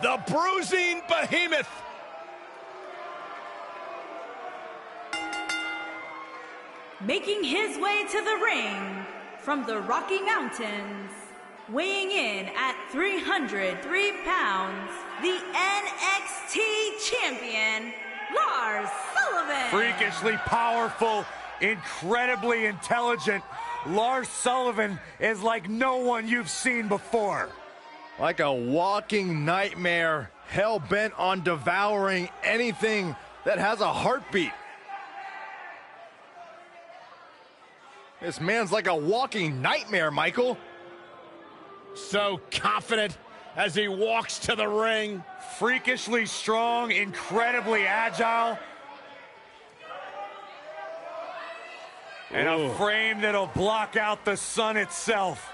The Bruising Behemoth. Making his way to the ring from the Rocky Mountains, weighing in at 303 pounds, the NXT champion, Lars Sullivan. Freakishly powerful, incredibly intelligent. Lars Sullivan is like no one you've seen before. Like a walking nightmare, hell-bent on devouring anything that has a heartbeat. This man's like a walking nightmare, Michael. So confident as he walks to the ring. Freakishly strong, incredibly agile. And a frame that'll block out the sun itself.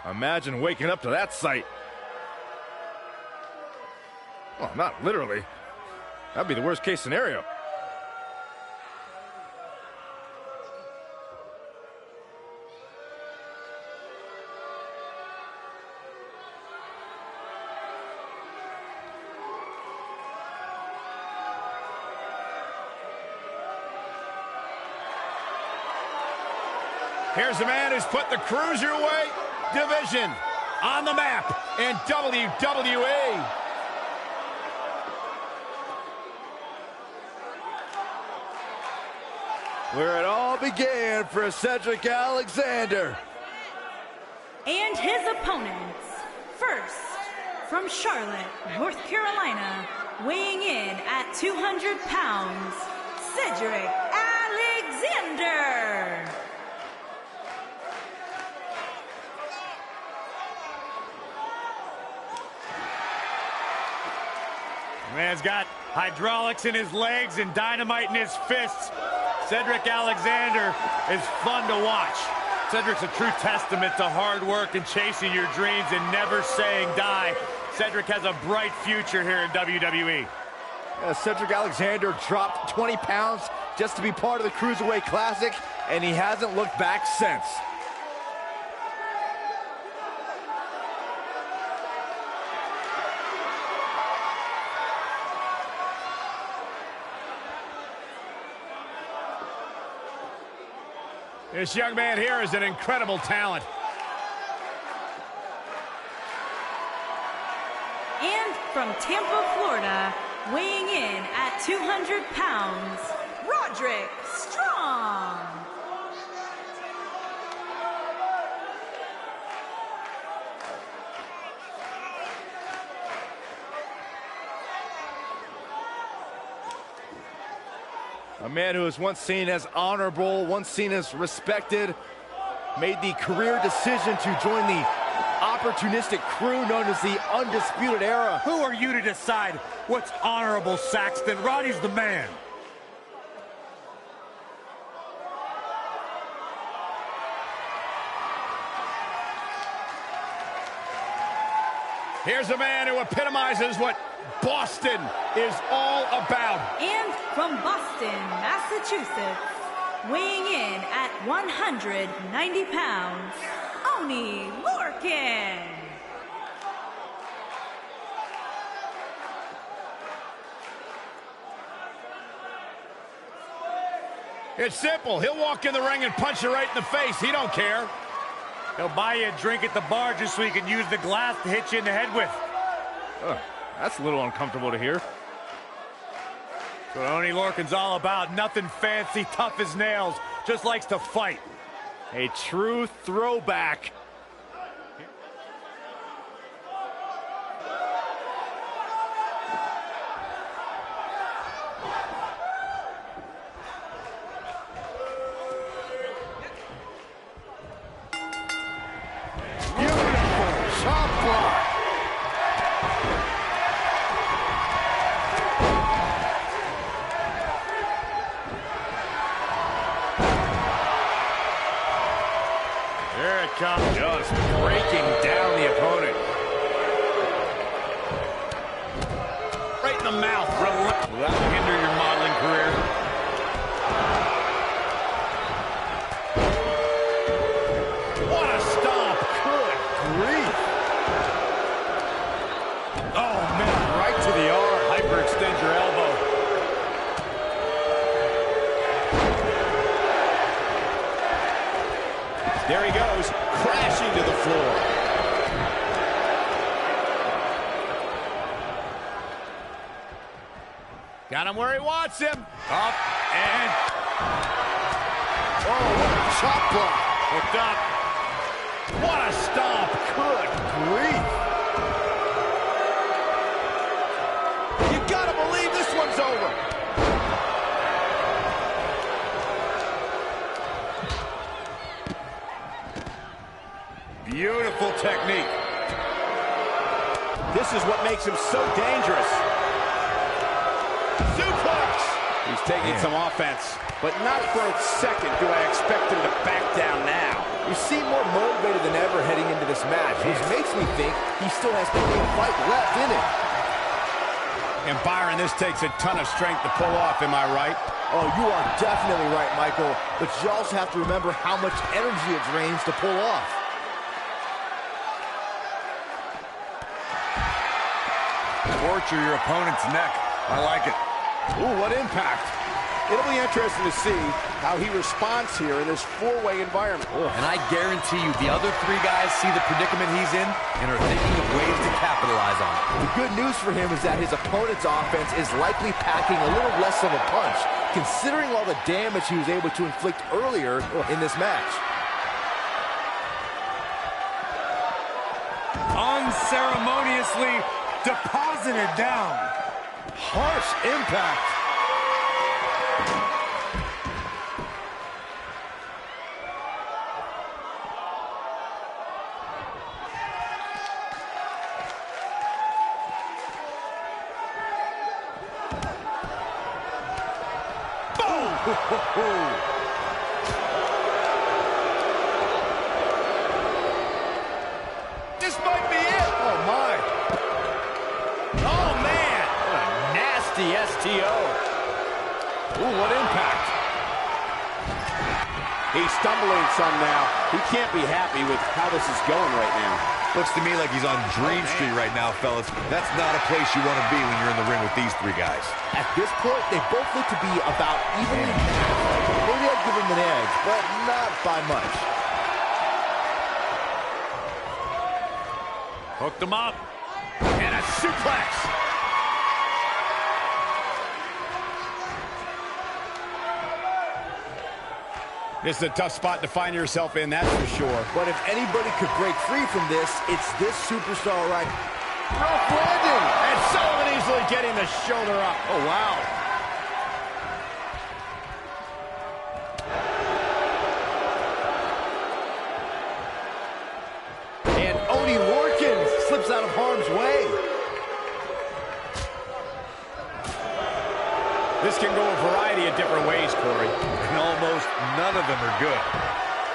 Imagine waking up to that sight. Well, not literally. That'd be the worst case scenario. Here's a man who's put the Cruiserweight division on the map in WWE. Where it all began for Cedric Alexander. And his opponents, first, from Charlotte, North Carolina, weighing in at 200 pounds, Cedric Alexander. Man's got hydraulics in his legs and dynamite in his fists. Cedric Alexander is fun to watch. Cedric's a true testament to hard work and chasing your dreams and never saying die. Cedric has a bright future here in WWE. Cedric Alexander dropped 20 pounds just to be part of the Cruiserweight Classic, and he hasn't looked back since. This young man here is an incredible talent. And from Tampa, Florida, weighing in at 200 pounds, Roderick Strong. A man who was once seen as honorable, once seen as respected, made the career decision to join the opportunistic crew known as the Undisputed Era. Who are you to decide what's honorable, Saxton? Roddy's the man. Here's a man who epitomizes what Boston is all about. And from Boston, Massachusetts, weighing in at 190 pounds, Oney Lorcan. It's simple. He'll walk in the ring and punch you right in the face. He don't care. He'll buy you a drink at the bar just so he can use the glass to hit you in the head with. That's a little uncomfortable to hear. So Oney Lorcan's all about. Nothing fancy, tough as nails. Just likes to fight. A true throwback. Here it comes. Just breaking down the opponent. Right in the mouth. Will that hinder your modeling career? What a stomp. Good grief. Oh, man, right to the arm. Hyperextend your elbow. There he goes, crashing to the floor. Got him where he wants him. Up and Oh, what a chop block. hooked up. What a stomp. Good grief. You gotta believe this one's over. Beautiful technique. This is what makes him so dangerous. Suplex! He's taking some offense, but not for a second do I expect him to back down now. You seem more motivated than ever heading into this match, which makes me think he still has plenty of fight left in it. And Byron, this takes a ton of strength to pull off, am I right? Oh, you are definitely right, Michael. But you also have to remember how much energy it drains to pull off. Torture your opponent's neck. I like it. Ooh, what impact. It'll be interesting to see how he responds here in this four-way environment. And I guarantee you the other three guys see the predicament he's in and are thinking of ways to capitalize on it. The good news for him is that his opponent's offense is likely packing a little less of a punch, considering all the damage he was able to inflict earlier in this match. Unceremoniously deposited down. Harsh impact. This might be it. Oh, my. Oh, man. What a nasty STO. Ooh, what impact. He's stumbling some now. He can't be happy with how this is going right now. Looks to me like he's on Dream Street right now, fellas. That's not a place you want to be when you're in the ring with these three guys. At this point, they both look to be about evenly matched. Maybe I'd give them an edge, but not by much. Hooked him up. And a suplex. This is a tough spot to find yourself in, that's for sure. But if anybody could break free from this, it's this superstar right. Rough landing! And Sullivan easily getting the shoulder up. Oh, wow. And Oney Lorcan slips out of harm's way. This can go a variety of different ways, Corey. And almost none of them are good.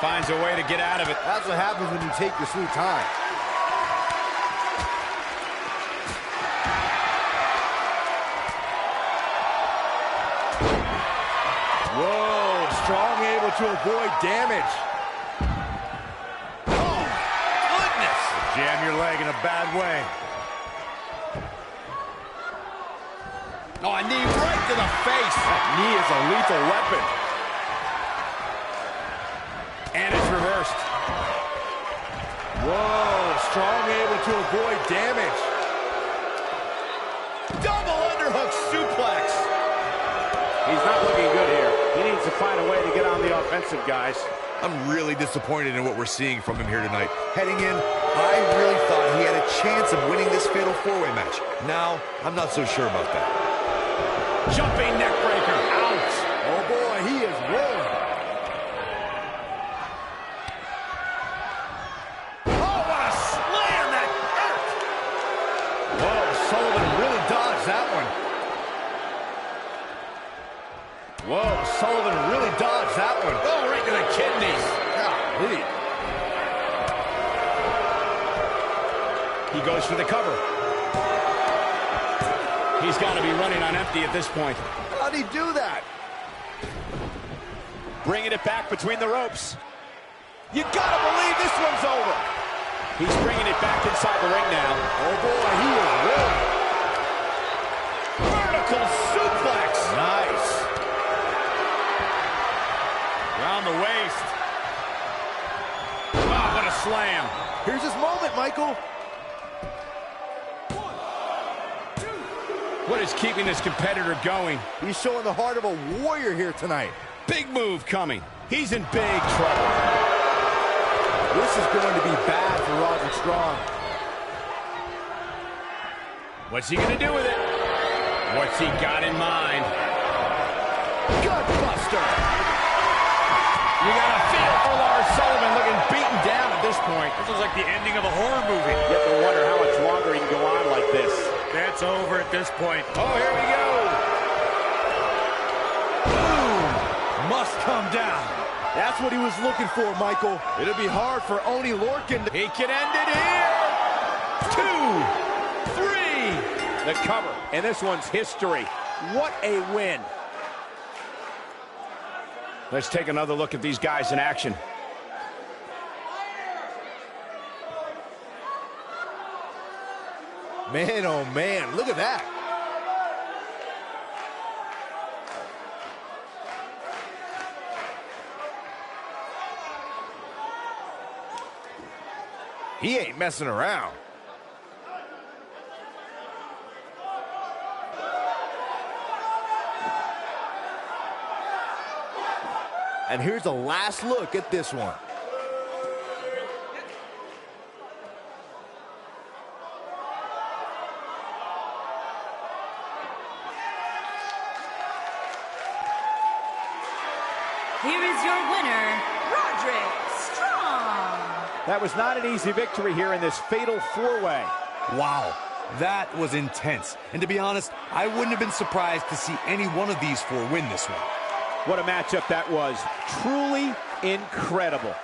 Finds a way to get out of it. That's what happens when you take your sweet time. Whoa, Strong able to avoid damage. Oh, goodness! Jam your leg in a bad way. Oh, a knee right to the face. That knee is a lethal weapon. And it's reversed. Whoa, Strong able to avoid damage. Double underhook suplex. He's not looking good here. He needs to find a way to get on the offensive, guys. I'm really disappointed in what we're seeing from him here tonight. Heading in, I really thought he had a chance of winning this fatal four-way match. Now, I'm not so sure about that. Jumping neck breaker. Out. Oh boy, he is rolling. Oh, what a slam that hurt. Whoa, Sullivan really dodged that one. Whoa, Sullivan really dodged that one. Oh, right to the kidneys. Golly. He goes for the cover. He's got to be running on empty at this point. How'd he do that? Bringing it back between the ropes. You gotta believe this one's over. He's bringing it back inside the ring now. Oh boy, he is rolling. Vertical suplex. Nice. Around the waist. Wow, what a slam. Here's his moment, Michael. What is keeping this competitor going? He's showing the heart of a warrior here tonight. Big move coming. He's in big trouble. This is going to be bad for Roderick Strong. What's he gonna do with it? What's he got in mind? Gutbuster. You got a feel for Lars Sullivan looking beaten down at this point. This is like the ending of a horror movie. You have to wonder how much longer he can go on like this. That's over at this point. Oh, here we go. Boom! Must come down. That's what he was looking for, Michael. It'll be hard for Oney Lorcan. He can end it here. 2, 3. The cover. And this one's history. What a win. Let's take another look at these guys in action. Man, oh man, look at that. He ain't messing around. And here's a last look at this one. Here is your winner, Roderick Strong. That was not an easy victory here in this fatal four-way. Wow, that was intense. And to be honest, I wouldn't have been surprised to see any one of these four win this one. What a matchup that was. Truly incredible.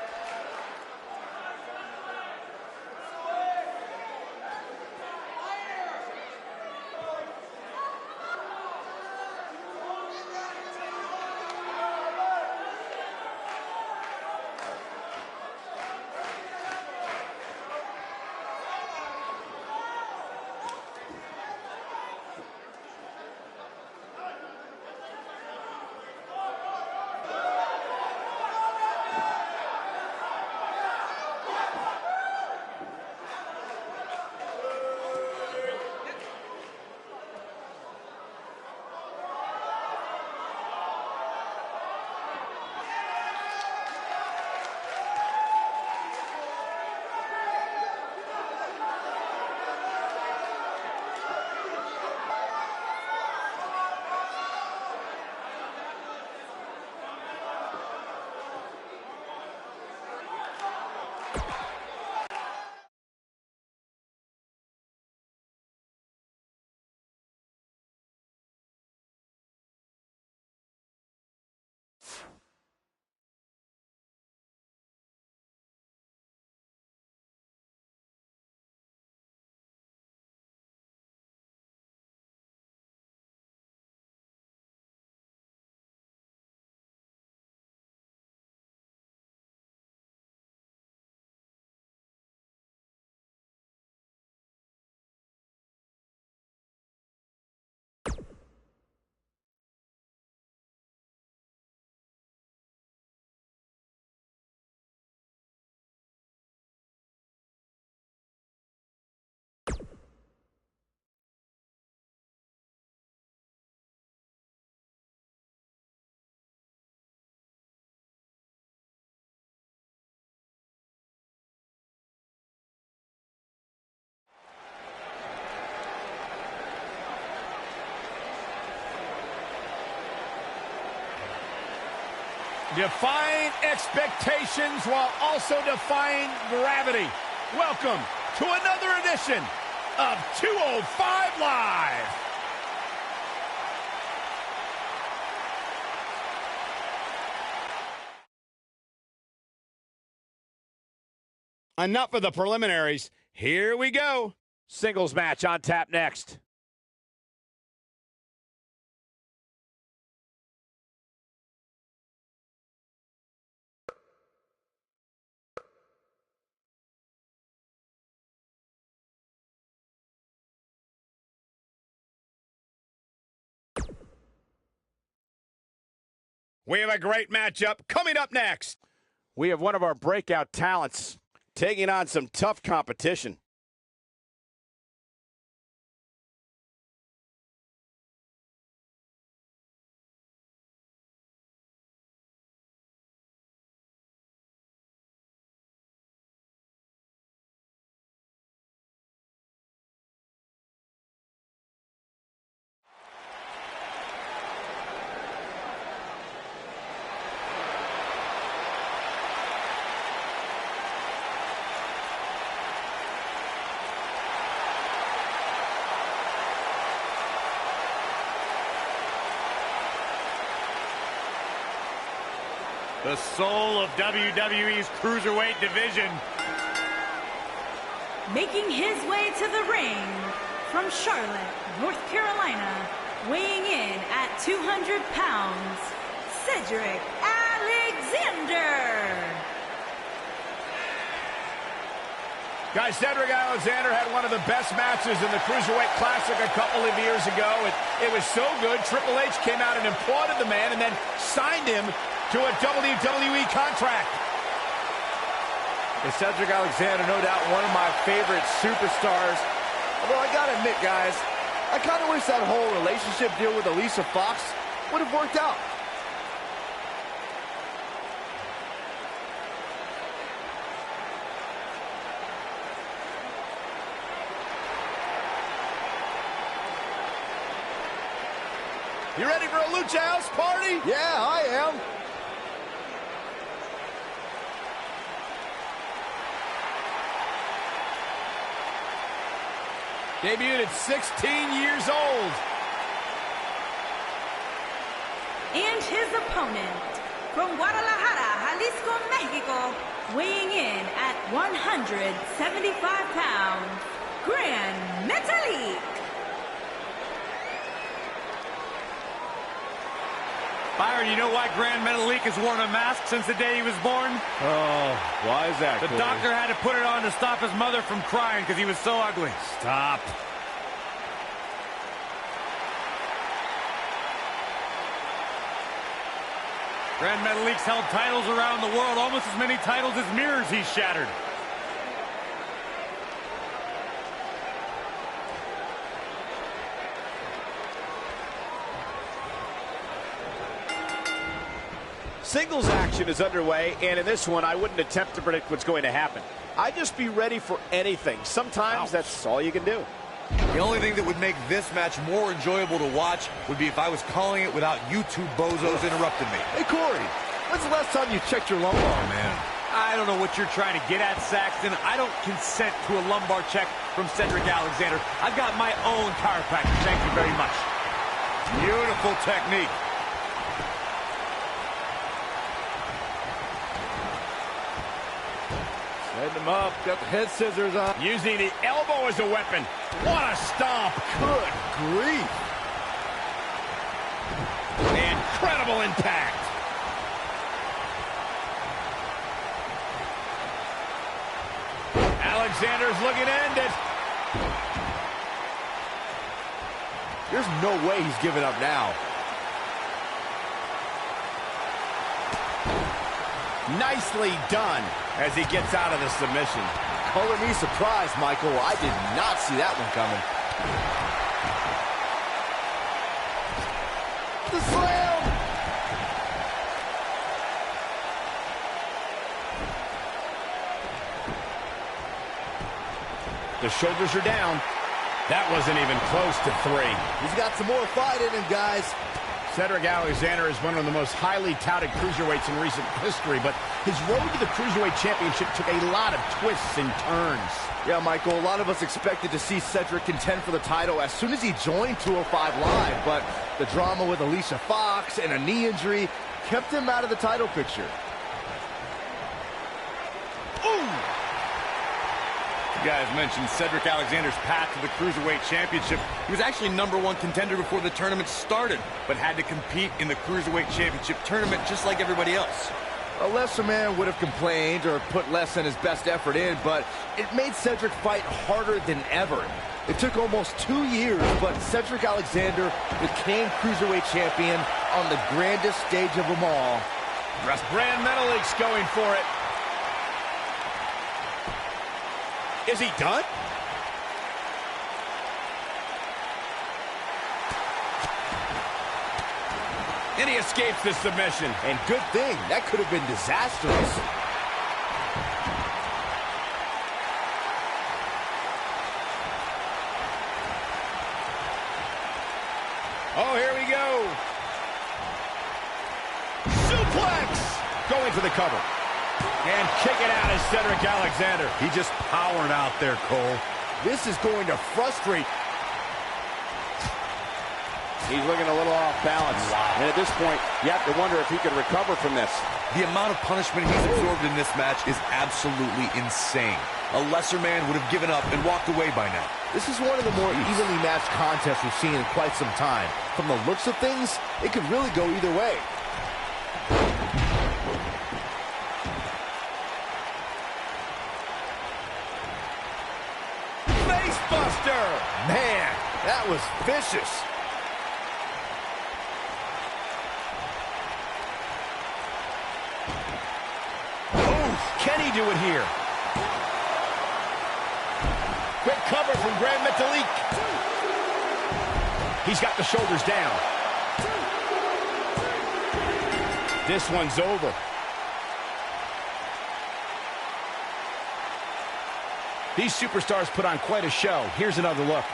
Defying expectations while also defying gravity. Welcome to another edition of 205 Live. Enough of the preliminaries. Here we go. Singles match on tap next. We have a great matchup coming up next. We have one of our breakout talents taking on some tough competition. The soul of WWE's Cruiserweight division. Making his way to the ring from Charlotte, North Carolina, weighing in at 200 pounds, Cedric Alexander. Guys, Cedric Alexander had one of the best matches in the Cruiserweight Classic a couple of years ago. It was so good, Triple H came out and applauded the man and then signed him to a WWE contract. And Cedric Alexander, no doubt one of my favorite superstars. Although I gotta admit, guys, I kind of wish that whole relationship deal with Alicia Fox would have worked out. You ready for a Lucha House party? Yeah, I am. Debuted at 16 years old. And his opponent from Guadalajara, Jalisco, Mexico, weighing in at 175 pounds, Gran Metalik. Byron, you know why Gran Metalik has worn a mask since the day he was born? Oh, why is that, The Corey? doctor had to put it on to stop his mother from crying because he was so ugly. Stop. Gran Metalik's held titles around the world, almost as many titles as mirrors he's shattered. Singles action is underway, and in this one, I wouldn't attempt to predict what's going to happen. I'd just be ready for anything. Sometimes that's all you can do. The only thing that would make this match more enjoyable to watch would be if I was calling it without you two bozos interrupting me. Hey, Corey, when's the last time you checked your lumbar? Oh, man. I don't know what you're trying to get at, Saxton. I don't consent to a lumbar check from Cedric Alexander. I've got my own chiropractor. Thank you very much. Beautiful technique. Setting him up, got the head scissors on. Using the elbow as a weapon. What a stomp. Good grief. Incredible impact. Alexander's looking to end it. There's no way he's giving up now. Nicely done as he gets out of the submission. Color me surprised, Michael. I did not see that one coming. The slam! The shoulders are down. That wasn't even close to 3. He's got some more fight in him, guys. Cedric Alexander is one of the most highly touted cruiserweights in recent history, but his road to the Cruiserweight Championship took a lot of twists and turns. Yeah, Michael, a lot of us expected to see Cedric contend for the title as soon as he joined 205 Live, but the drama with Alicia Fox and a knee injury kept him out of the title picture. You guys mentioned Cedric Alexander's path to the Cruiserweight Championship. He was actually #1 contender before the tournament started, but had to compete in the Cruiserweight Championship tournament just like everybody else. A lesser man would have complained or put less than his best effort in, but it made Cedric fight harder than ever. It took almost 2 years, but Cedric Alexander became Cruiserweight Champion on the grandest stage of them all. Grand Metalik's going for it. Is he done? And he escapes the submission. And good thing, that could have been disastrous. Oh, here we go. Suplex! Going for the cover. And kick it out is Cedric Alexander. He just powered out there, Cole. This is going to frustrate. He's looking a little off balance. Wow. And at this point, you have to wonder if he could recover from this. The amount of punishment he's absorbed in this match is absolutely insane. A lesser man would have given up and walked away by now. This is one of the more evenly matched contests we've seen in quite some time. From the looks of things, it could really go either way. Facebuster! Man, that was vicious. Can he do it here? Quick cover from Grand Metalik. He's got the shoulders down. This one's over. These superstars put on quite a show. Here's another look.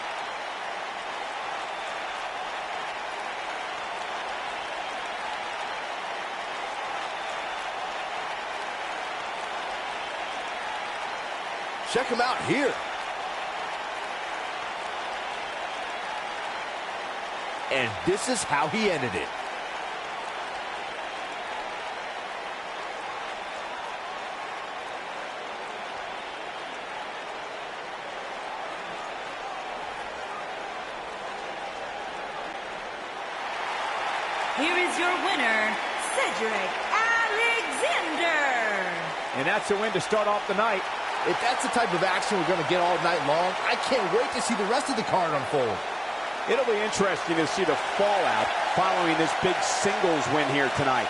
Check him out here. And this is how he ended it. Here is your winner, Cedric Alexander. And that's a win to start off the night. If that's the type of action we're going to get all night long, I can't wait to see the rest of the card unfold. It'll be interesting to see the fallout following this big singles win here tonight.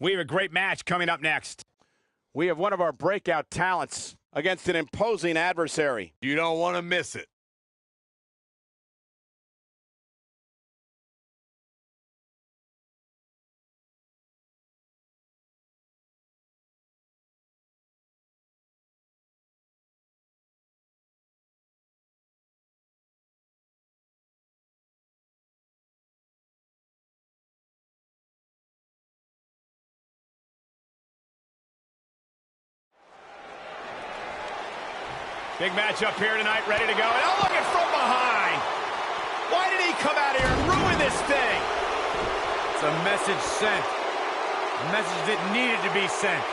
We have a great match coming up next. We have one of our breakout talents against an imposing adversary. You don't want to miss it. Big match up here tonight, ready to go. And oh, look at from behind. Why did he come out here and ruin this thing? It's a message sent. A message that needed to be sent.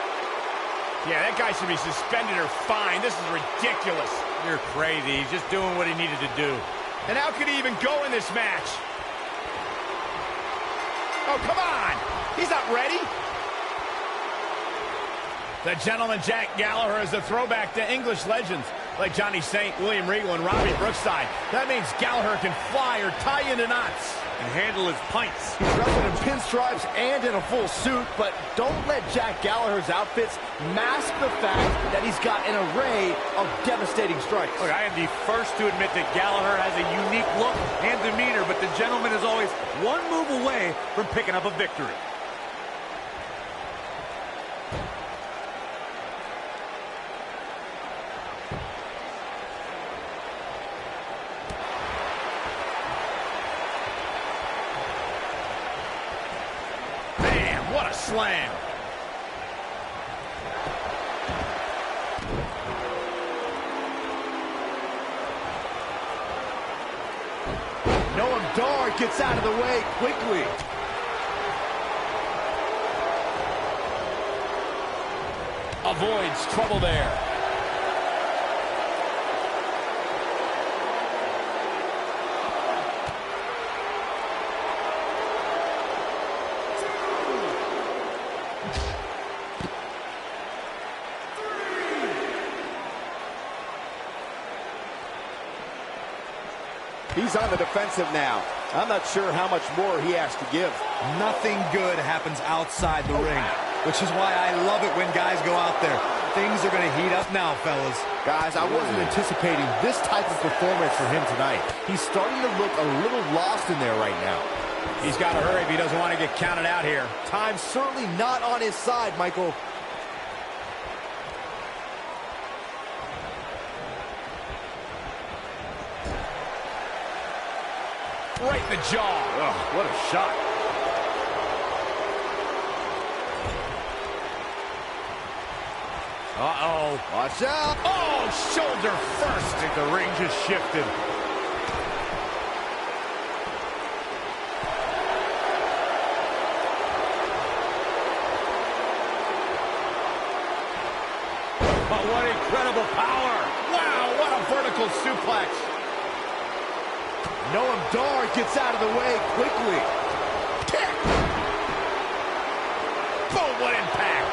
Yeah, that guy should be suspended or fined. This is ridiculous. You're crazy. He's just doing what he needed to do. And how could he even go in this match? Oh, come on. He's not ready. The gentleman, Jack Gallagher, is a throwback to English legends like Johnny Saint, William Regal, and Robbie Brookside. That means Gallagher can fly or tie into knots. And handle his pints. He's wrestled in pinstripes and in a full suit, but don't let Jack Gallagher's outfits mask the fact that he's got an array of devastating strikes. Look, I am the first to admit that Gallagher has a unique look and demeanor, but the gentleman is always one move away from picking up a victory. What a slam. Noam Dar gets out of the way quickly. Avoids trouble there. He's on the defensive now. I'm not sure how much more he has to give. Nothing good happens outside the ring, which is why I love it when guys go out there. Things are going to heat up now, fellas. Guys, I wasn't anticipating this type of performance for him tonight. He's starting to look a little lost in there right now. He's got to hurry if he doesn't want to get counted out here. Time's certainly not on his side, Michael. Right in the jaw. Oh, what a shot. Uh-oh. Watch out. Oh, shoulder first. I think the ring just shifted. But what incredible power. Wow, what a vertical suplex. Noam Dar gets out of the way quickly. Kick. Boom, what impact.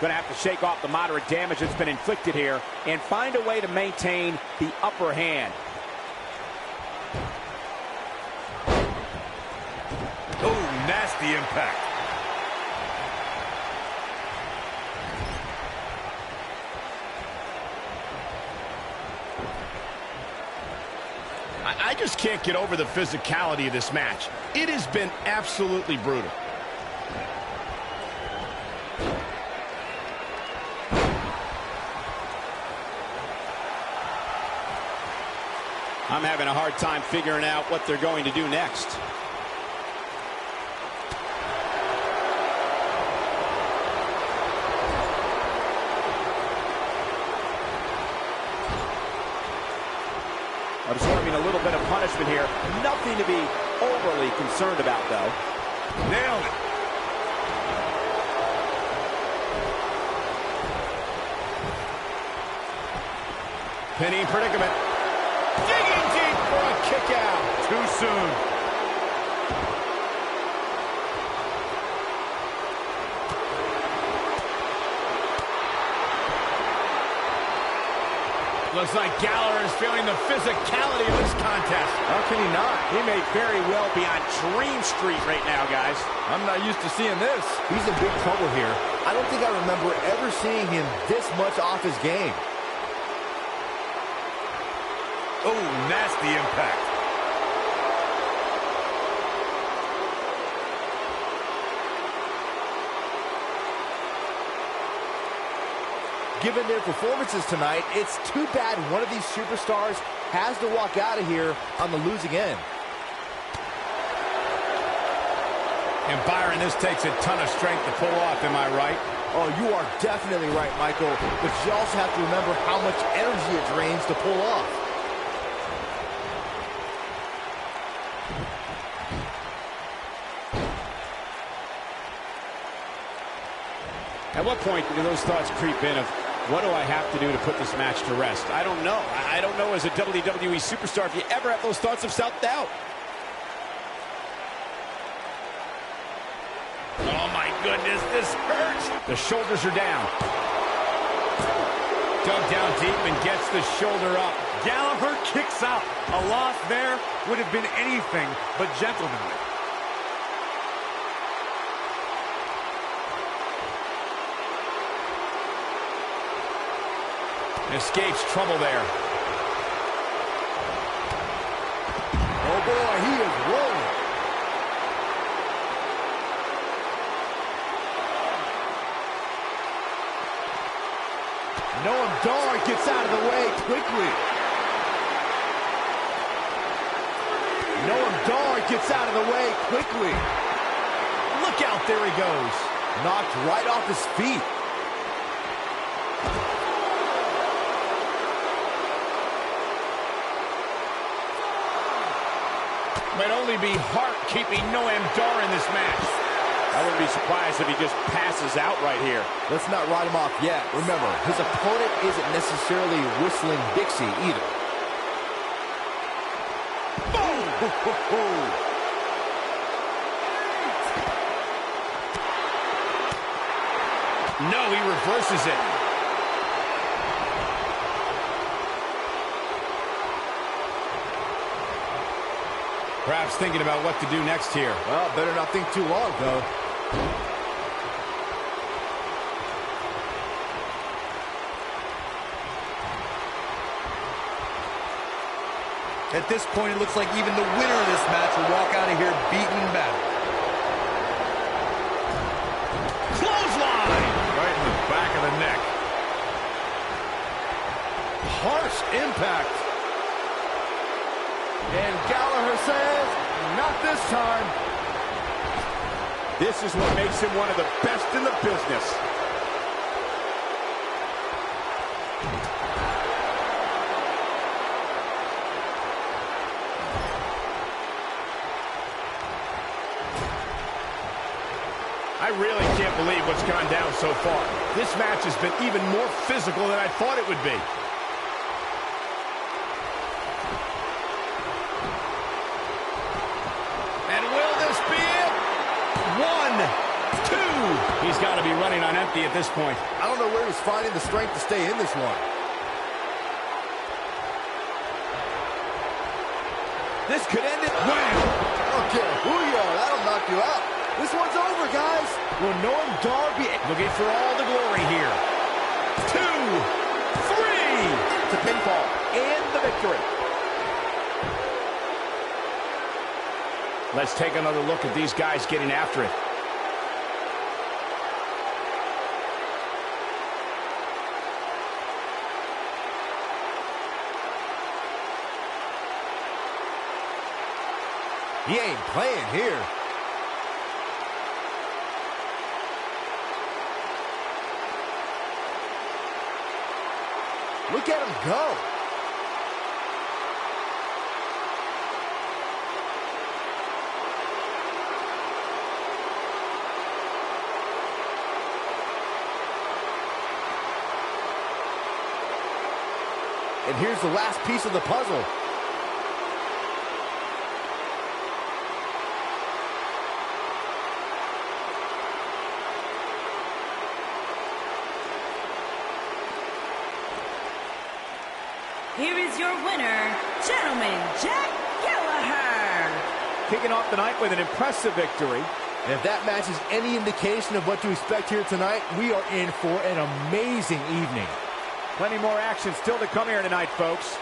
Going to have to shake off the moderate damage that's been inflicted here and find a way to maintain the upper hand. Oh, nasty impact. I just can't get over the physicality of this match. It has been absolutely brutal. I'm having a hard time figuring out what they're going to do next. Absorbing a little bit of punishment here. Nothing to be overly concerned about, though. Nailed it. Pinning predicament. Digging deep for a kick out. Too soon. Looks like Gallagher is feeling the physicality of this contest. How can he not? He may very well be on Dream Street right now, guys. I'm not used to seeing this. He's in big trouble here. I don't think I remember ever seeing him this much off his game. Oh, nasty impact. Given their performances tonight, it's too bad one of these superstars has to walk out of here on the losing end. And Byron, this takes a ton of strength to pull off, am I right? Oh, you are definitely right, Michael. But you also have to remember how much energy it drains to pull off. At what point do those thoughts creep in of, what do I have to do to put this match to rest? I don't know. I don't know as a WWE superstar if you ever have those thoughts of self-doubt. Oh my goodness, this hurts. The shoulders are down. Dug down deep and gets the shoulder up. Gallagher kicks out. A loss there would have been anything but gentlemanly. Escapes trouble there. Oh boy, he is rolling. Noam Dar gets out of the way quickly. Noam Dar gets out of the way quickly. Look out, there he goes. Knocked right off his feet. Might only be Hart keeping Noam Dar in this match. I wouldn't be surprised if he just passes out right here. Let's not write him off yet. Remember, his opponent isn't necessarily whistling Dixie either. Boom! No, he reverses it. Perhaps thinking about what to do next here. Well, better not think too long, though. At this point, it looks like even the winner of this match will walk out of here beaten and battered. Clothesline! Right in the back of the neck. Harsh impact. And Gallagher says, not this time. This is what makes him one of the best in the business. I really can't believe what's gone down so far. This match has been even more physical than I thought it would be. And will this be it? 1, 2. He's got to be running on empty at this point. I don't know where he's finding the strength to stay in this one. This could end it. Wham! Okay, booyah, that'll knock you out. This one's over, guys. Will Noam Dar be Looking for all the glory here. 2, 3. to pinfall and the victory? Let's take another look at these guys getting after it. He ain't playing here. Look at him go. And here's the last piece of the puzzle. your winner, Gentleman Jack Gallagher. Kicking off the night with an impressive victory. And if that match is any indication of what to expect here tonight, we are in for an amazing evening. Plenty more action still to come here tonight, folks.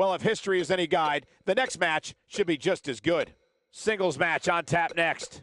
Well, if history is any guide, the next match should be just as good. Singles match on tap next.